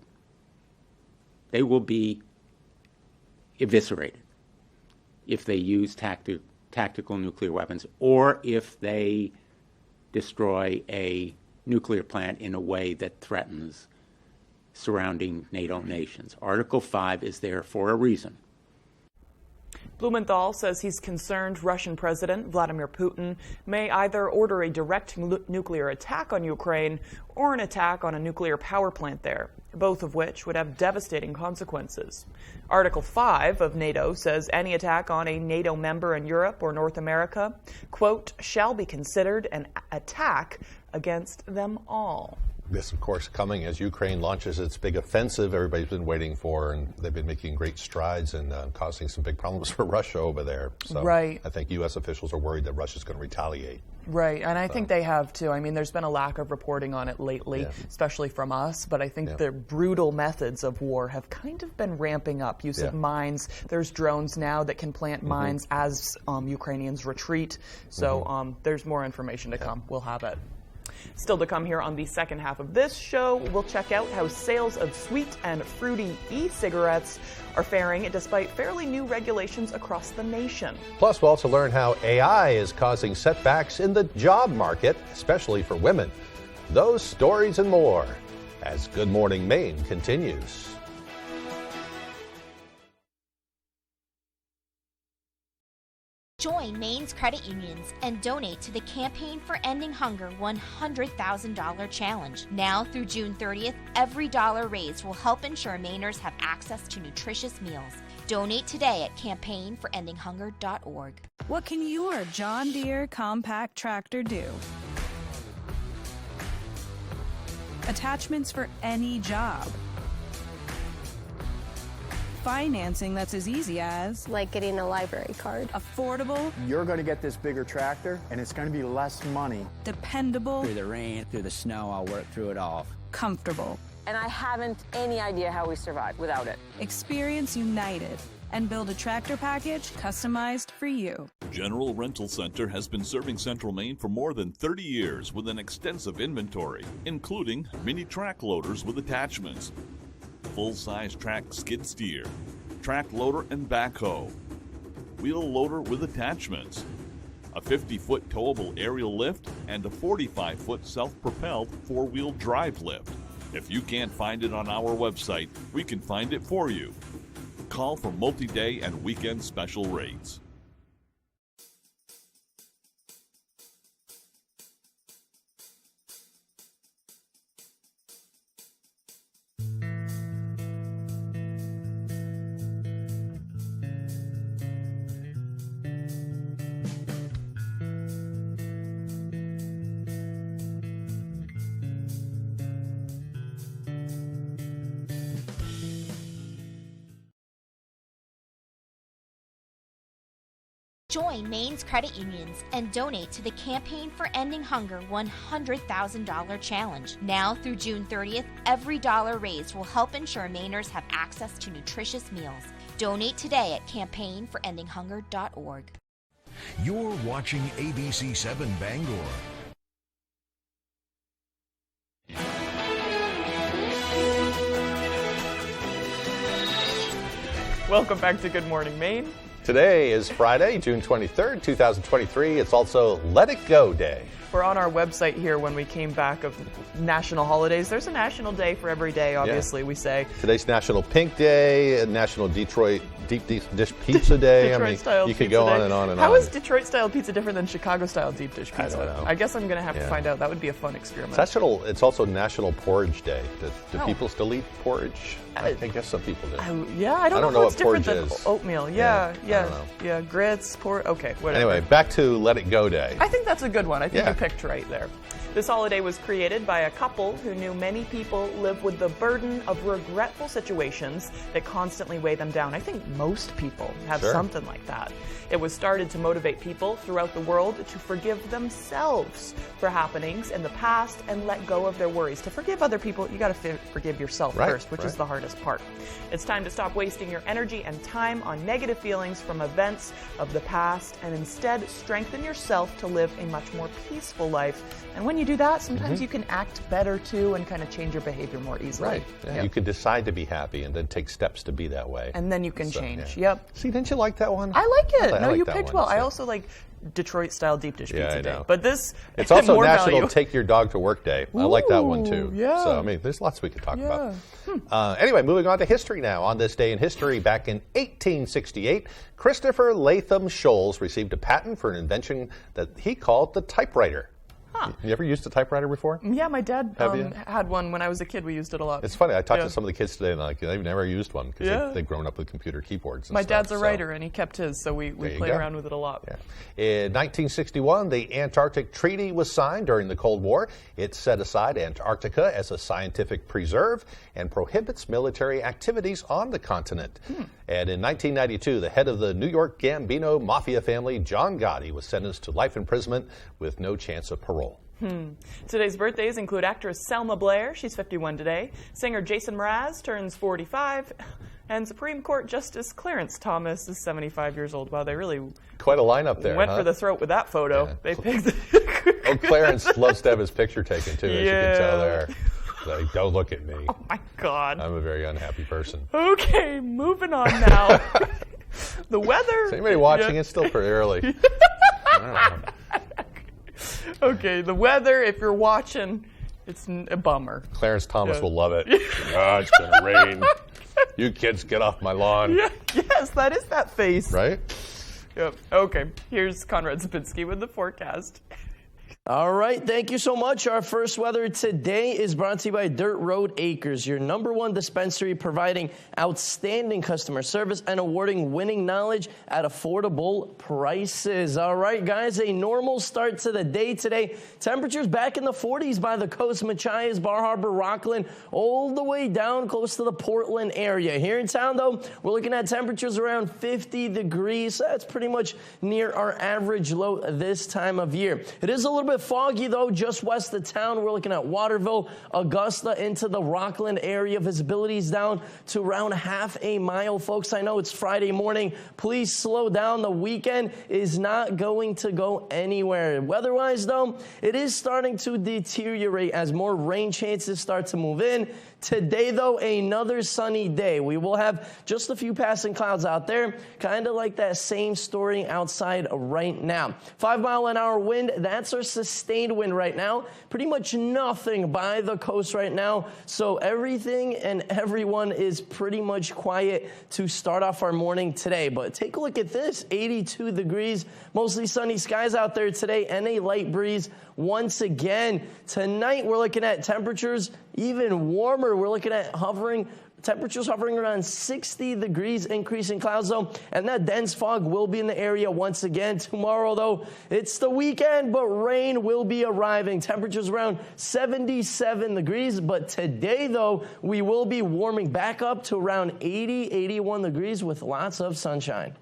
They will be eviscerated if they use tactical nuclear weapons or if they destroy a nuclear plant in a way that threatens surrounding NATO nations. Article 5 is there for a reason. Blumenthal says he's concerned Russian President Vladimir Putin may either order a direct nuclear attack on Ukraine or an attack on a nuclear power plant there, both of which would have devastating consequences. Article 5 of NATO says any attack on a NATO member in Europe or North America, quote, shall be considered an attack against them all. This, of course, coming as Ukraine launches its big offensive everybody's been waiting for, and they've been making great strides and causing some big problems for Russia over there. So right. I think U.S. officials are worried that Russia's going to retaliate. Right, and I think they have too. I mean, there's been a lack of reporting on it lately, especially from us, but I think the brutal methods of war have kind of been ramping up. Use of mines. There's drones now that can plant mines as Ukrainians retreat. So there's more information to come. We'll have it. Still to come here on the second half of this show, we'll check out how sales of sweet and fruity e-cigarettes are faring despite fairly new regulations across the nation. Plus, we'll also learn how AI is causing setbacks in the job market, especially for women. Those stories and more as Good Morning Maine continues. Join Maine's credit unions and donate to the Campaign for Ending Hunger $100,000 challenge. Now through June 30th, every dollar raised will help ensure Mainers have access to nutritious meals. Donate today at campaignforendinghunger.org. What can your John Deere compact tractor do? Attachments for any job. Financing that's as easy as... like getting a library card. Affordable. You're going to get this bigger tractor, and it's going to be less money. Dependable. Through the rain, through the snow, I'll work through it all. Comfortable. And I haven't any idea how we survive without it. Experience United and build a tractor package customized for you. General Rental Center has been serving Central Maine for more than 30 years with an extensive inventory, including mini track loaders with attachments, full-size track skid steer, track loader and backhoe, wheel loader with attachments, a 50-foot towable aerial lift, and a 45-foot self-propelled four-wheel drive lift. If you can't find it on our website, we can find it for you. Call for multi-day and weekend special rates. Join Maine's credit unions and donate to the Campaign for Ending Hunger $100,000 challenge. Now through June 30th, every dollar raised will help ensure Mainers have access to nutritious meals. Donate today at campaignforendinghunger.org. You're watching ABC 7 Bangor. Welcome back to Good Morning Maine. Today is Friday, June 23rd, 2023. It's also Let It Go Day. We're on our website here when we came back of national holidays. There's a national day for every day, obviously, we say. Today's National Pink Day, National Detroit Deep Dish Pizza Day. Detroit-style you could pizza go day. on and on and How on. is Detroit-style pizza different than Chicago-style deep dish pizza? I don't know. I guess I'm going to have to find out. That would be a fun experiment. It's also National Porridge Day. Do people still eat porridge? I guess some people do. I don't know what's different than oatmeal. Yeah, grits, porridge. Okay, whatever. Anyway, back to Let It Go Day. I think that's a good one. I think you picked right there. This holiday was created by a couple who knew many people live with the burden of regretful situations that constantly weigh them down. I think most people have something like that. It was started to motivate people throughout the world to forgive themselves for happenings in the past and let go of their worries. To forgive other people, you got to forgive yourself first, which is the hardest part. It's time to stop wasting your energy and time on negative feelings from events of the past and instead strengthen yourself to live a much more peaceful life. And when you do that, sometimes you can act better too and kind of change your behavior more easily. Right. Yeah. You can decide to be happy and then take steps to be that way. And then you can change. Yep. See, didn't you like that one? I like it. I like you that picked one, well. I also like Detroit-style deep dish pizza day. But this it's also more National value. Take Your Dog to Work Day. I like that one too. Yeah. So I mean, there's lots we could talk about. Anyway, moving on to history now. On this day in history, back in 1868, Christopher Latham Sholes received a patent for an invention that he called the typewriter. You ever used a typewriter before? Yeah, my dad had one when I was a kid. We used it a lot. It's funny. I talked to some of the kids today, and they've never used one because they've grown up with computer keyboards. And my stuff, dad's a writer, and he kept his, so we played around with it a lot. In 1961, the Antarctic Treaty was signed during the Cold War. It set aside Antarctica as a scientific preserve and prohibits military activities on the continent. And in 1992, the head of the New York Gambino mafia family, John Gotti, was sentenced to life imprisonment with no chance of parole. Today's birthdays include actress Selma Blair, she's 51 today, singer Jason Mraz turns 45, and Supreme Court Justice Clarence Thomas is 75 years old. Wow, they really quite a lineup there. Went for the throat with that photo. They picked Clarence loves to have his picture taken too, as you can tell there. Like, don't look at me. Oh my God. I'm a very unhappy person. Okay, moving on now. The weather. Is anybody watching? It's still pretty early. Okay, the weather, if you're watching, it's a bummer. Clarence Thomas will love it. Oh, it's going to rain. You kids get off my lawn. Yes, that is that face. Right? Yep. Okay, here's Conrad Zapinski with the forecast. All right, thank you so much. Our first weather today is brought to you by Dirt Road Acres, your #1 dispensary providing outstanding customer service and awarding winning knowledge at affordable prices. All right, guys, a normal start to the day today. Temperatures back in the 40s by the coast, Machias, Bar Harbor, Rockland, all the way down close to the Portland area. Here in town, though, we're looking at temperatures around 50 degrees. That's pretty much near our average low this time of year. It is a little bit foggy, though, just west of town. We're looking at Waterville, Augusta, into the Rockland area. Visibility is down to around half a mile. Folks, I know it's Friday morning. Please slow down. The weekend is not going to go anywhere. Weather-wise, though, it is starting to deteriorate as more rain chances start to move in. Today, though, another sunny day. We will have just a few passing clouds out there, kind of like that same story outside right now. 5-mile-an-hour wind, that's our sustained wind right now. Pretty much nothing by the coast right now, so everything and everyone is pretty much quiet to start off our morning today. But take a look at this, 82 degrees, mostly sunny skies out there today, and a light breeze once again. Tonight, we're looking at temperatures even warmer. We're looking at temperatures hovering around 60 degrees, increasing clouds, though, and that dense fog will be in the area once again. Tomorrow, though, it's the weekend, but rain will be arriving. Temperatures around 77 degrees, but today, though, we will be warming back up to around 80, 81 degrees with lots of sunshine.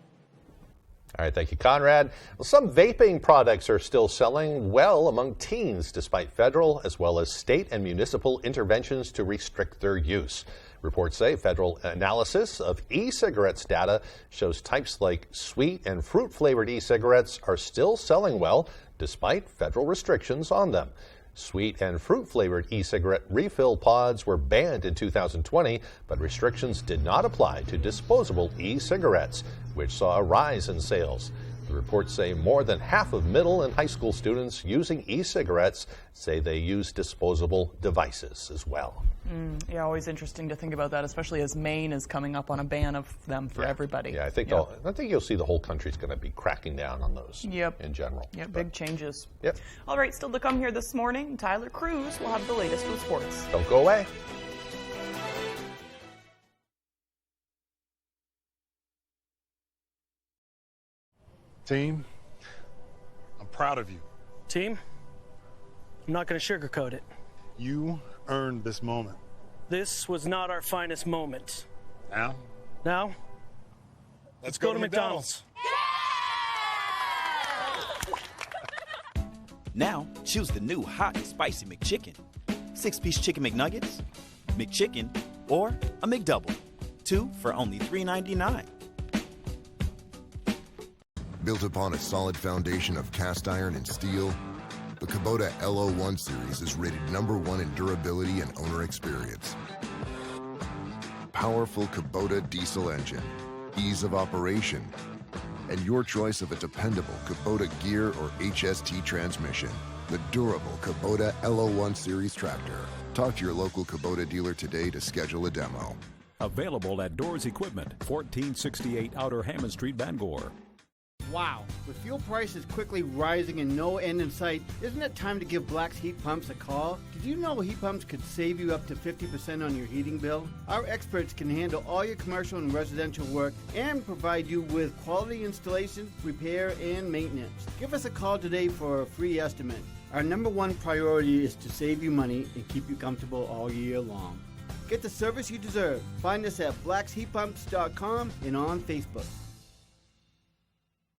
All right, thank you, Conrad. Well, some vaping products are still selling well among teens, despite federal as well as state and municipal interventions to restrict their use. Reports say federal analysis of e-cigarettes data shows types like sweet and fruit-flavored e-cigarettes are still selling well, despite federal restrictions on them. Sweet and fruit-flavored e-cigarette refill pods were banned in 2020, but restrictions did not apply to disposable e-cigarettes, which saw a rise in sales. The reports say more than half of middle and high school students using e-cigarettes say they use disposable devices as well. Yeah, always interesting to think about that, especially as Maine is coming up on a ban of them for everybody. Yeah, I think you'll see the whole country's going to be cracking down on those in general. Yeah, big changes. Yep. All right, still to come here this morning, Tyler Cruz will have the latest with sports. Don't go away. Team, I'm proud of you. Team, I'm not going to sugarcoat it. You earned this moment. This was not our finest moment. Now? Now? Let's go to McDonald's. Now, choose the new hot and spicy McChicken. 6-piece chicken McNuggets, McChicken, or a McDouble. 2 for only $3.99. Built upon a solid foundation of cast iron and steel, the Kubota LO1 series is rated #1 in durability and owner experience. Powerful Kubota diesel engine, ease of operation, and your choice of a dependable Kubota gear or HST transmission. The durable Kubota LO1 series tractor. Talk to your local Kubota dealer today to schedule a demo. Available at Doors Equipment, 1468 Outer Hammond Street, Bangor. Wow, with fuel prices quickly rising and no end in sight, isn't it time to give Black's Heat Pumps a call? Did you know heat pumps could save you up to 50% on your heating bill? Our experts can handle all your commercial and residential work and provide you with quality installation, repair, and maintenance. Give us a call today for a free estimate. Our #1 priority is to save you money and keep you comfortable all year long. Get the service you deserve. Find us at blacksheatpumps.com and on Facebook.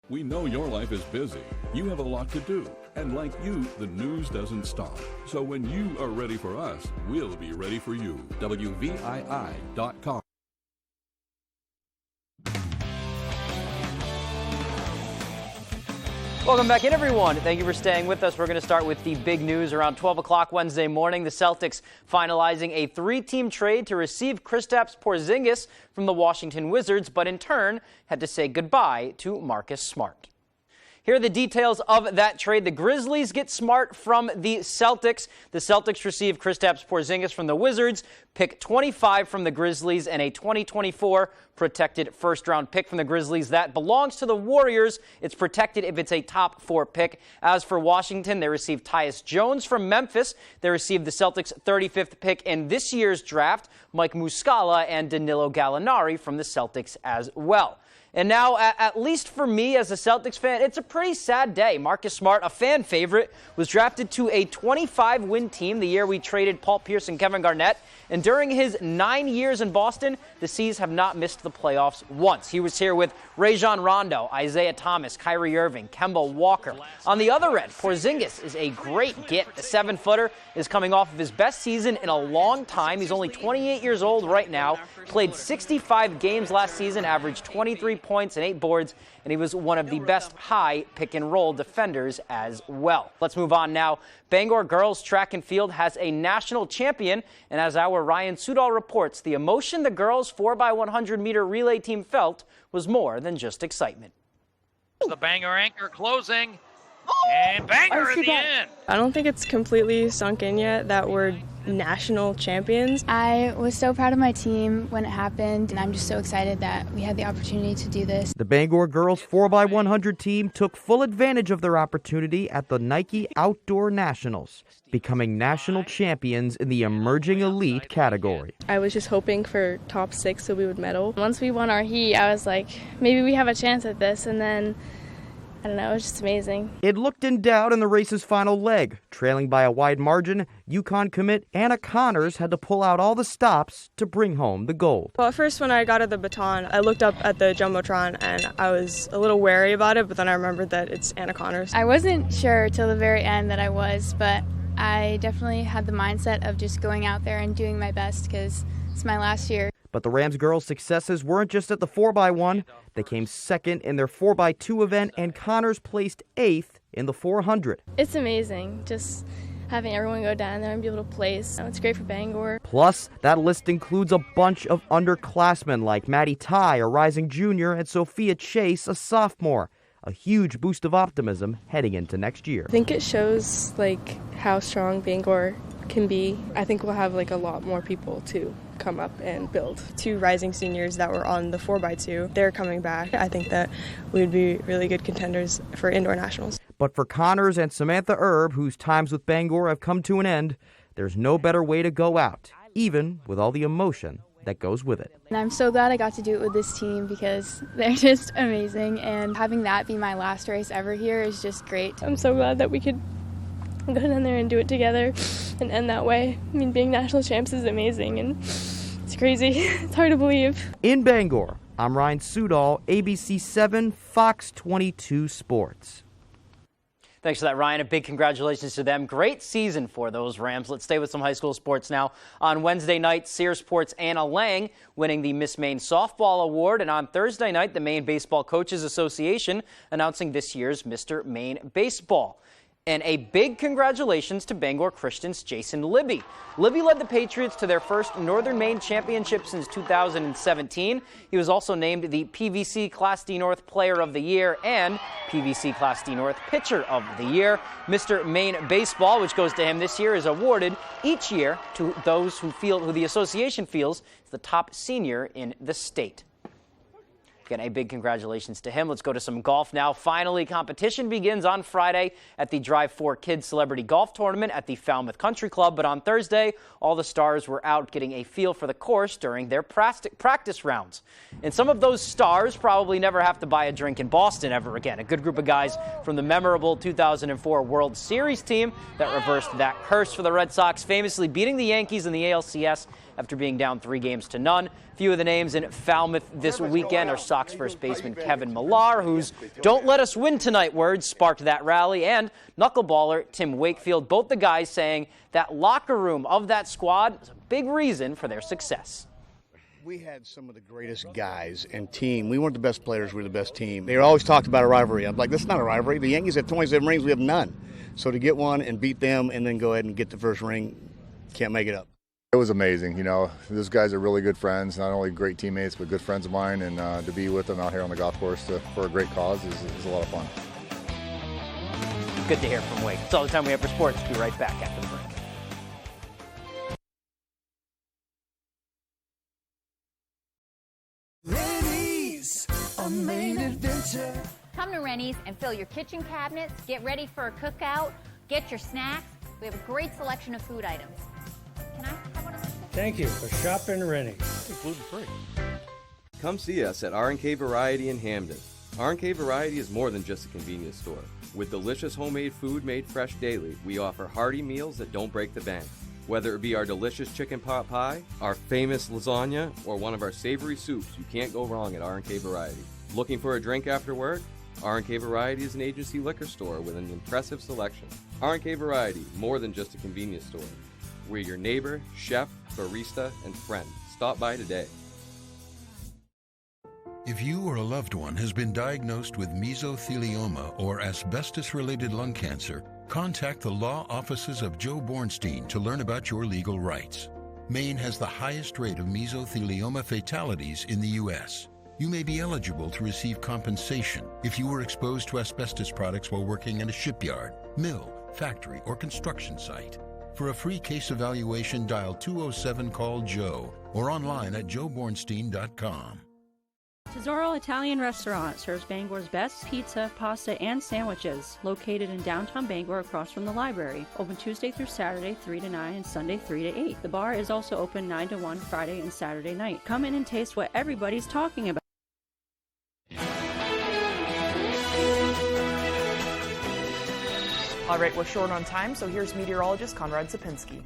We know your life is busy. You have a lot to do. And like you, the news doesn't stop. So when you are ready for us, we'll be ready for you. WVII.com. Welcome back in, everyone. Thank you for staying with us. We're going to start with the big news around 12 o'clock Wednesday morning. The Celtics finalizing a 3-team trade to receive Kristaps Porzingis from the Washington Wizards, but in turn had to say goodbye to Marcus Smart. Here are the details of that trade. The Grizzlies get Smart from the Celtics. The Celtics receive Kristaps Porzingis from the Wizards, pick 25 from the Grizzlies, and a 2024 protected first-round pick from the Grizzlies. That belongs to the Warriors. It's protected if it's a top 4 pick. As for Washington, they received Tyus Jones from Memphis. They received the Celtics' 35th pick in this year's draft, Mike Muscala and Danilo Gallinari from the Celtics as well. And now, at least for me as a Celtics fan, it's a pretty sad day. Marcus Smart, a fan favorite, was drafted to a 25-win team the year we traded Paul Pierce and Kevin Garnett. And during his 9 years in Boston, the C's have not missed the playoffs once. He was here with Rajon Rondo, Isaiah Thomas, Kyrie Irving, Kemba Walker. On the other end, Porzingis is a great get. The 7-footer is coming off of his best season in a long time. He's only 28 years old right now, played 65 games last season, averaged 23 points and 8 boards, and he was one of the best high pick-and-roll defenders as well. Let's move on now. Bangor girls track and field has a national champion, and as our Ryan Sudol reports, the emotion the girls 4x100-meter relay team felt was more than just excitement. The Bangor anchor closing, and Bangor in the end. I don't think it's completely sunk in yet that we're national champions. I was so proud of my team when it happened, and I'm just so excited that we had the opportunity to do this. The Bangor girls 4x100 team took full advantage of their opportunity at the Nike Outdoor Nationals, becoming national champions in the emerging elite category. I was just hoping for top 6 so we would medal. Once we won our heat, I was like, maybe we have a chance at this, and then I don't know, it was just amazing. It looked in doubt in the race's final leg. Trailing by a wide margin, UConn commit Anna Connors had to pull out all the stops to bring home the gold. Well, at first when I got at the baton, I looked up at the Jumbotron and I was a little wary about it, but then I remembered that it's Anna Connors. I wasn't sure till the very end that I was, but I definitely had the mindset of just going out there and doing my best because it's my last year. But the Rams girls' successes weren't just at the 4x1. They came second in their 4x2 event, and Connors placed 8th in the 400. It's amazing just having everyone go down there and be able to place. It's great for Bangor. Plus, that list includes a bunch of underclassmen like Maddie Ty, a rising junior, and Sophia Chase, a sophomore. A huge boost of optimism heading into next year. I think it shows how strong Bangor can be. I think we'll have a lot more people to come up and build. 2 rising seniors that were on the 4x2, they're coming back. I think that we'd be really good contenders for indoor nationals. But for Connors and Samantha Erb, whose times with Bangor have come to an end, there's no better way to go out, even with all the emotion that goes with it. And I'm so glad I got to do it with this team because they're just amazing, and having that be my last race ever here is just great. I'm so glad that we could go down there and do it together and end that way. I mean, being national champs is amazing, and it's crazy. It's hard to believe. In Bangor, I'm Ryan Sudol, ABC 7, Fox 22 Sports. Thanks for that, Ryan. A big congratulations to them. Great season for those Rams. Let's stay with some high school sports now. On Wednesday night, Searsport's Anna Lang winning the Miss Maine Softball Award. And on Thursday night, the Maine Baseball Coaches Association announcing this year's Mr. Maine Baseball. And a big congratulations to Bangor Christian's Jason Libby. Libby led the Patriots to their first Northern Maine championship since 2017. He was also named the PVC Class D North Player of the Year and PVC Class D North Pitcher of the Year. Mr. Maine Baseball, which goes to him this year, is awarded each year to those who the association feels is the top senior in the state. Again, a big congratulations to him. Let's go to some golf now. Finally, competition begins on Friday at the Drive 4 Kids Celebrity Golf Tournament at the Falmouth Country Club. But on Thursday, all the stars were out getting a feel for the course during their practice rounds. And some of those stars probably never have to buy a drink in Boston ever again. A good group of guys from the memorable 2004 World Series team that reversed that curse for the Red Sox, famously beating the Yankees in the ALCS after being down 3-0. Few of the names in Falmouth this weekend are Sox first baseman Kevin Millar, whose "don't let us win tonight" words sparked that rally, and knuckleballer Tim Wakefield, both the guys saying that locker room of that squad was a big reason for their success. We had some of the greatest guys and team. We weren't the best players, we were the best team. They always talked about a rivalry. I'm like, this is not a rivalry. The Yankees have 27 rings, we have none. So to get one and beat them and then go ahead and get the first ring, can't make it up. It was amazing. You know, those guys are really good friends, not only great teammates, but good friends of mine. And to be with them out here on the golf course for a great cause is a lot of fun. Good to hear from Wake. It's all the time we have for sports. We'll be right back after the break. Rennie's, a Maine adventure. Come to Rennie's and fill your kitchen cabinets, get ready for a cookout, get your snacks. We have a great selection of food items. Can I have one of those? Thank you for shopping Rennie's. Gluten-free. Come see us at R&K Variety in Hamden. R&K Variety is more than just a convenience store. With delicious homemade food made fresh daily, we offer hearty meals that don't break the bank. Whether it be our delicious chicken pot pie, our famous lasagna, or one of our savory soups, you can't go wrong at R&K Variety. Looking for a drink after work? R&K Variety is an agency liquor store with an impressive selection. R&K Variety, more than just a convenience store. We're your neighbor, chef, barista, and friend. Stop by today. If you or a loved one has been diagnosed with mesothelioma or asbestos-related lung cancer, contact the law offices of Joe Bornstein to learn about your legal rights. Maine has the highest rate of mesothelioma fatalities in the U.S. You may be eligible to receive compensation if you were exposed to asbestos products while working in a shipyard, mill, factory, or construction site. For a free case evaluation, dial 207-CALL-JOE or online at joebornstein.com. Tesoro Italian Restaurant serves Bangor's best pizza, pasta, and sandwiches. Located in downtown Bangor across from the library. Open Tuesday through Saturday 3 to 9 and Sunday 3 to 8. The bar is also open 9 to 1 Friday and Saturday night. Come in and taste what everybody's talking about. All right, we're short on time, so here's meteorologist Conrad Sapinski.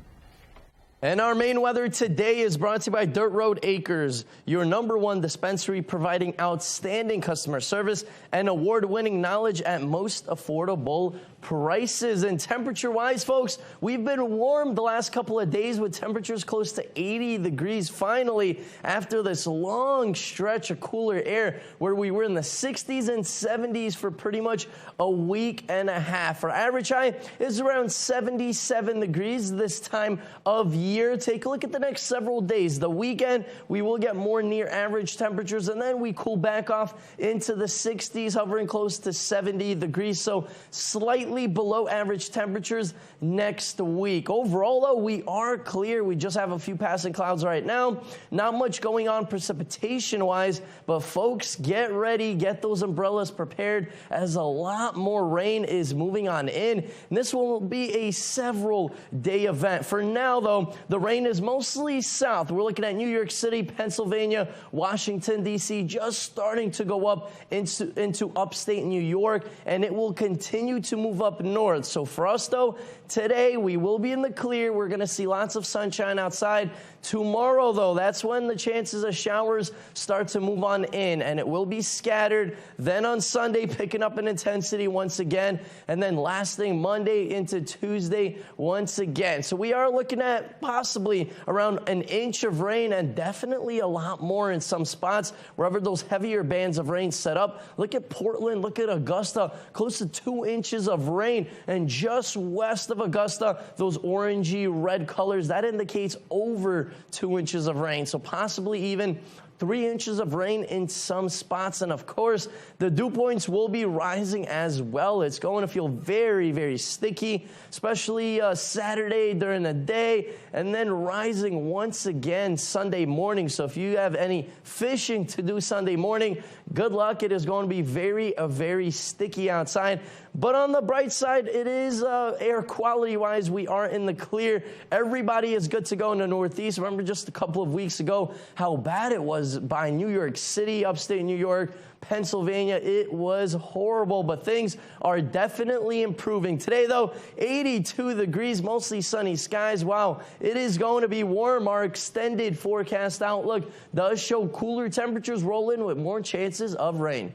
And our main weather today is brought to you by Dirt Road Acres, your #1 dispensary providing outstanding customer service and award-winning knowledge at most affordable prices. And temperature-wise, folks, we've been warm the last couple of days with temperatures close to 80 degrees finally after this long stretch of cooler air where we were in the 60s and 70s for pretty much a week and a half. Our average high is around 77 degrees this time of year. Take a look at the next several days. The weekend, we will get more near average temperatures, and then we cool back off into the 60s, hovering close to 70 degrees, so slightly below average temperatures next week. Overall, though, we are clear. We just have a few passing clouds right now. Not much going on precipitation-wise, but folks, get ready, get those umbrellas prepared as a lot more rain is moving on in. And this will be a several-day event. For now, though, the rain is mostly south. We're looking at New York City, Pennsylvania, Washington, D.C., just starting to go up into upstate New York, and it will continue to move up north. So for us, though, today we will be in the clear. We're going to see lots of sunshine outside. Tomorrow, though, that's when the chances of showers start to move on in, and it will be scattered. Then on Sunday, picking up in intensity once again, and then lasting Monday into Tuesday once again. So we are looking at possibly around an inch of rain, and definitely a lot more in some spots wherever those heavier bands of rain set up. Look at Portland, look at Augusta, close to 2 inches of rain, and just west of Augusta, those orangey red colors, that indicates over 2 inches of rain. So possibly even 3 inches of rain in some spots. And of course, the dew points will be rising as well. It's going to feel very, very sticky, especially Saturday during the day, and then rising once again Sunday morning. So if you have any fishing to do Sunday morning, good luck. It is going to be very sticky outside. But on the bright side, it is air quality-wise, we are in the clear. Everybody is good to go in the Northeast. Remember just a couple of weeks ago how bad it was by New York City, upstate New York, Pennsylvania. It was horrible, but things are definitely improving. Today, though, 82 degrees, mostly sunny skies. Wow, it is going to be warm. Our extended forecast outlook does show cooler temperatures roll in with more chances of rain.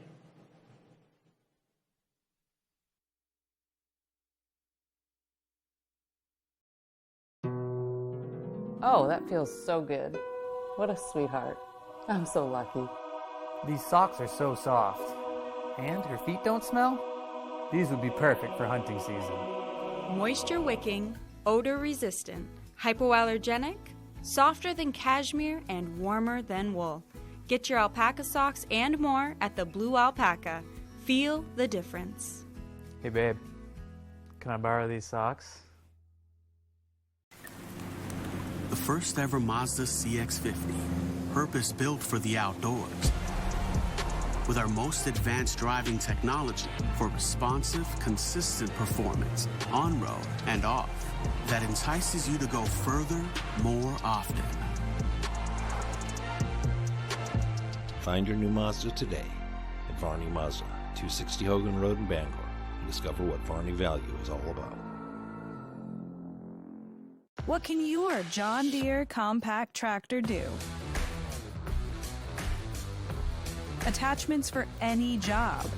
Oh, that feels so good. What a sweetheart. I'm so lucky. These socks are so soft. And her feet don't smell? These would be perfect for hunting season. Moisture wicking, odor resistant, hypoallergenic, softer than cashmere, and warmer than wool. Get your alpaca socks and more at the Blue Alpaca. Feel the difference. Hey babe, can I borrow these socks? The first ever Mazda CX-50, purpose-built for the outdoors. With our most advanced driving technology for responsive, consistent performance, on-road and off, that entices you to go further, more often. Find your new Mazda today at Varney Mazda, 260 Hogan Road in Bangor, and discover what Varney value is all about. What can your John Deere compact tractor do? Attachments for any job.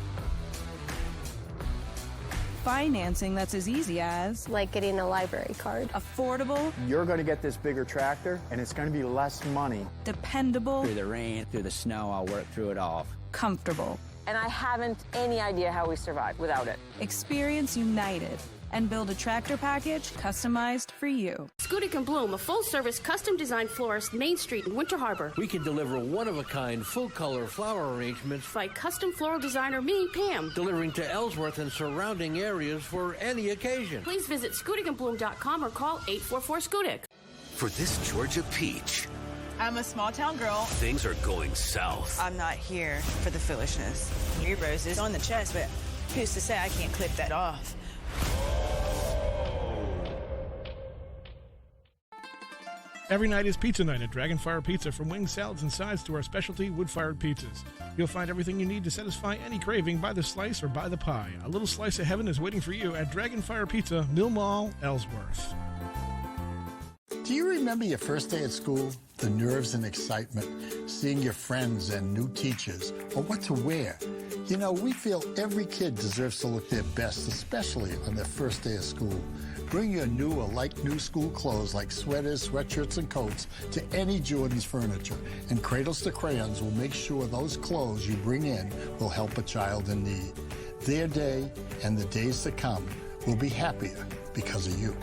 Financing that's as easy as... like getting a library card. Affordable. You're going to get this bigger tractor, and it's going to be less money. Dependable. Through the rain, through the snow, I'll work through it all. Comfortable. And I haven't any idea how we survive without it. Experience United and build a tractor package customized for you. Scudic & Bloom, a full-service, custom-designed florist, Main Street in Winter Harbor. We can deliver one-of-a-kind, full-color flower arrangements by custom floral designer me, Pam. Delivering to Ellsworth and surrounding areas for any occasion. Please visit scudicandbloom.com or call 844-SCUDIC. For this Georgia peach, I'm a small-town girl. things are going south. I'm not here for the foolishness. New roses on the chest, but who's to say I can't clip that off? Every night is pizza night at Dragonfire Pizza. From wings, salads, and sides to our specialty wood-fired pizzas. You'll find everything you need to satisfy any craving by the slice or by the pie. A little slice of heaven is waiting for you at Dragonfire Pizza, Mill Mall, Ellsworth. Do you remember your first day at school? The nerves and excitement, seeing your friends and new teachers, or what to wear. You know, we feel every kid deserves to look their best, especially on their first day of school. Bring your new or like-new school clothes like sweaters, sweatshirts, and coats to any Jordan's Furniture. And Cradles to Crayons will make sure those clothes you bring in will help a child in need. Their day and the days to come will be happier because of you.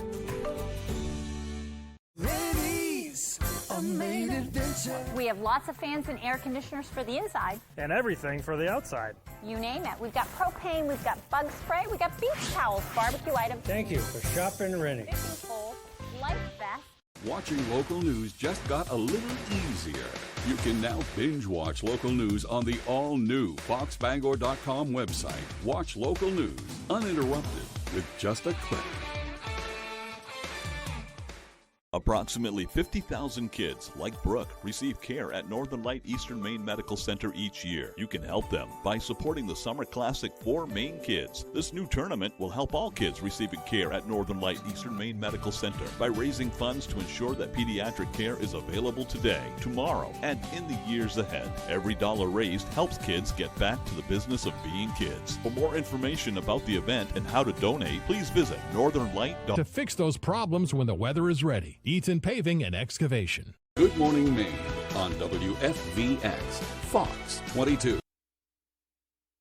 We have lots of fans and air conditioners for the inside. And everything for the outside. You name it. We've got propane, we've got bug spray, we've got beach towels, barbecue items. Thank you for shopping Rennie. Fishing poles, life vest. Watching local news just got a little easier. You can now binge watch local news on the all-new FoxBangor.com website. Watch local news uninterrupted with just a click. Approximately 50,000 kids, like Brooke, receive care at Northern Light Eastern Maine Medical Center each year. You can help them by supporting the Summer Classic for Maine Kids. This new tournament will help all kids receiving care at Northern Light Eastern Maine Medical Center by raising funds to ensure that pediatric care is available today, tomorrow, and in the years ahead. Every dollar raised helps kids get back to the business of being kids. For more information about the event and how to donate, please visit northernlight.com. To fix those problems when the weather is ready. Eaton Paving and Excavation. Good Morning Maine on WFVX, Fox 22.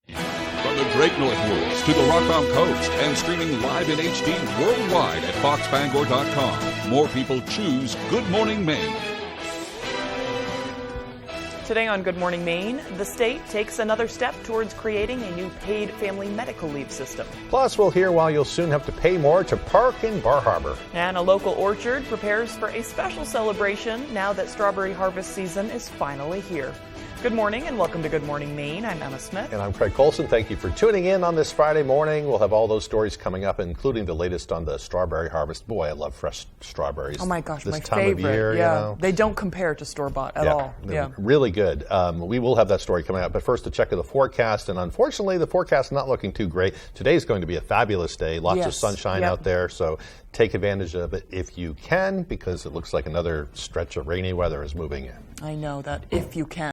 From the Great North Woods to the Rockbound Coast and streaming live in HD worldwide at foxbangor.com. More people choose Good Morning Maine. Today on Good Morning Maine, the state takes another step towards creating a new paid family medical leave system. Plus, we'll hear why you'll soon have to pay more to park in Bar Harbor. And a local orchard prepares for a special celebration now that strawberry harvest season is finally here. Good morning and welcome to Good Morning Maine. I'm Emma Smith. And I'm Craig Colson. Thank you for tuning in on this Friday morning. We'll have all those stories coming up, including the latest on the strawberry harvest. Boy, I love fresh strawberries. Oh my gosh, this my time favorite. of year, yeah, you know. They don't compare to store-bought at all. Yeah, really good. We will have that story coming out, but first a check of the forecast, and unfortunately the forecast not looking too great. Today's going to be a fabulous day, lots of sunshine out there, so take advantage of it if you can, because it looks like another stretch of rainy weather is moving in. I know that if you can.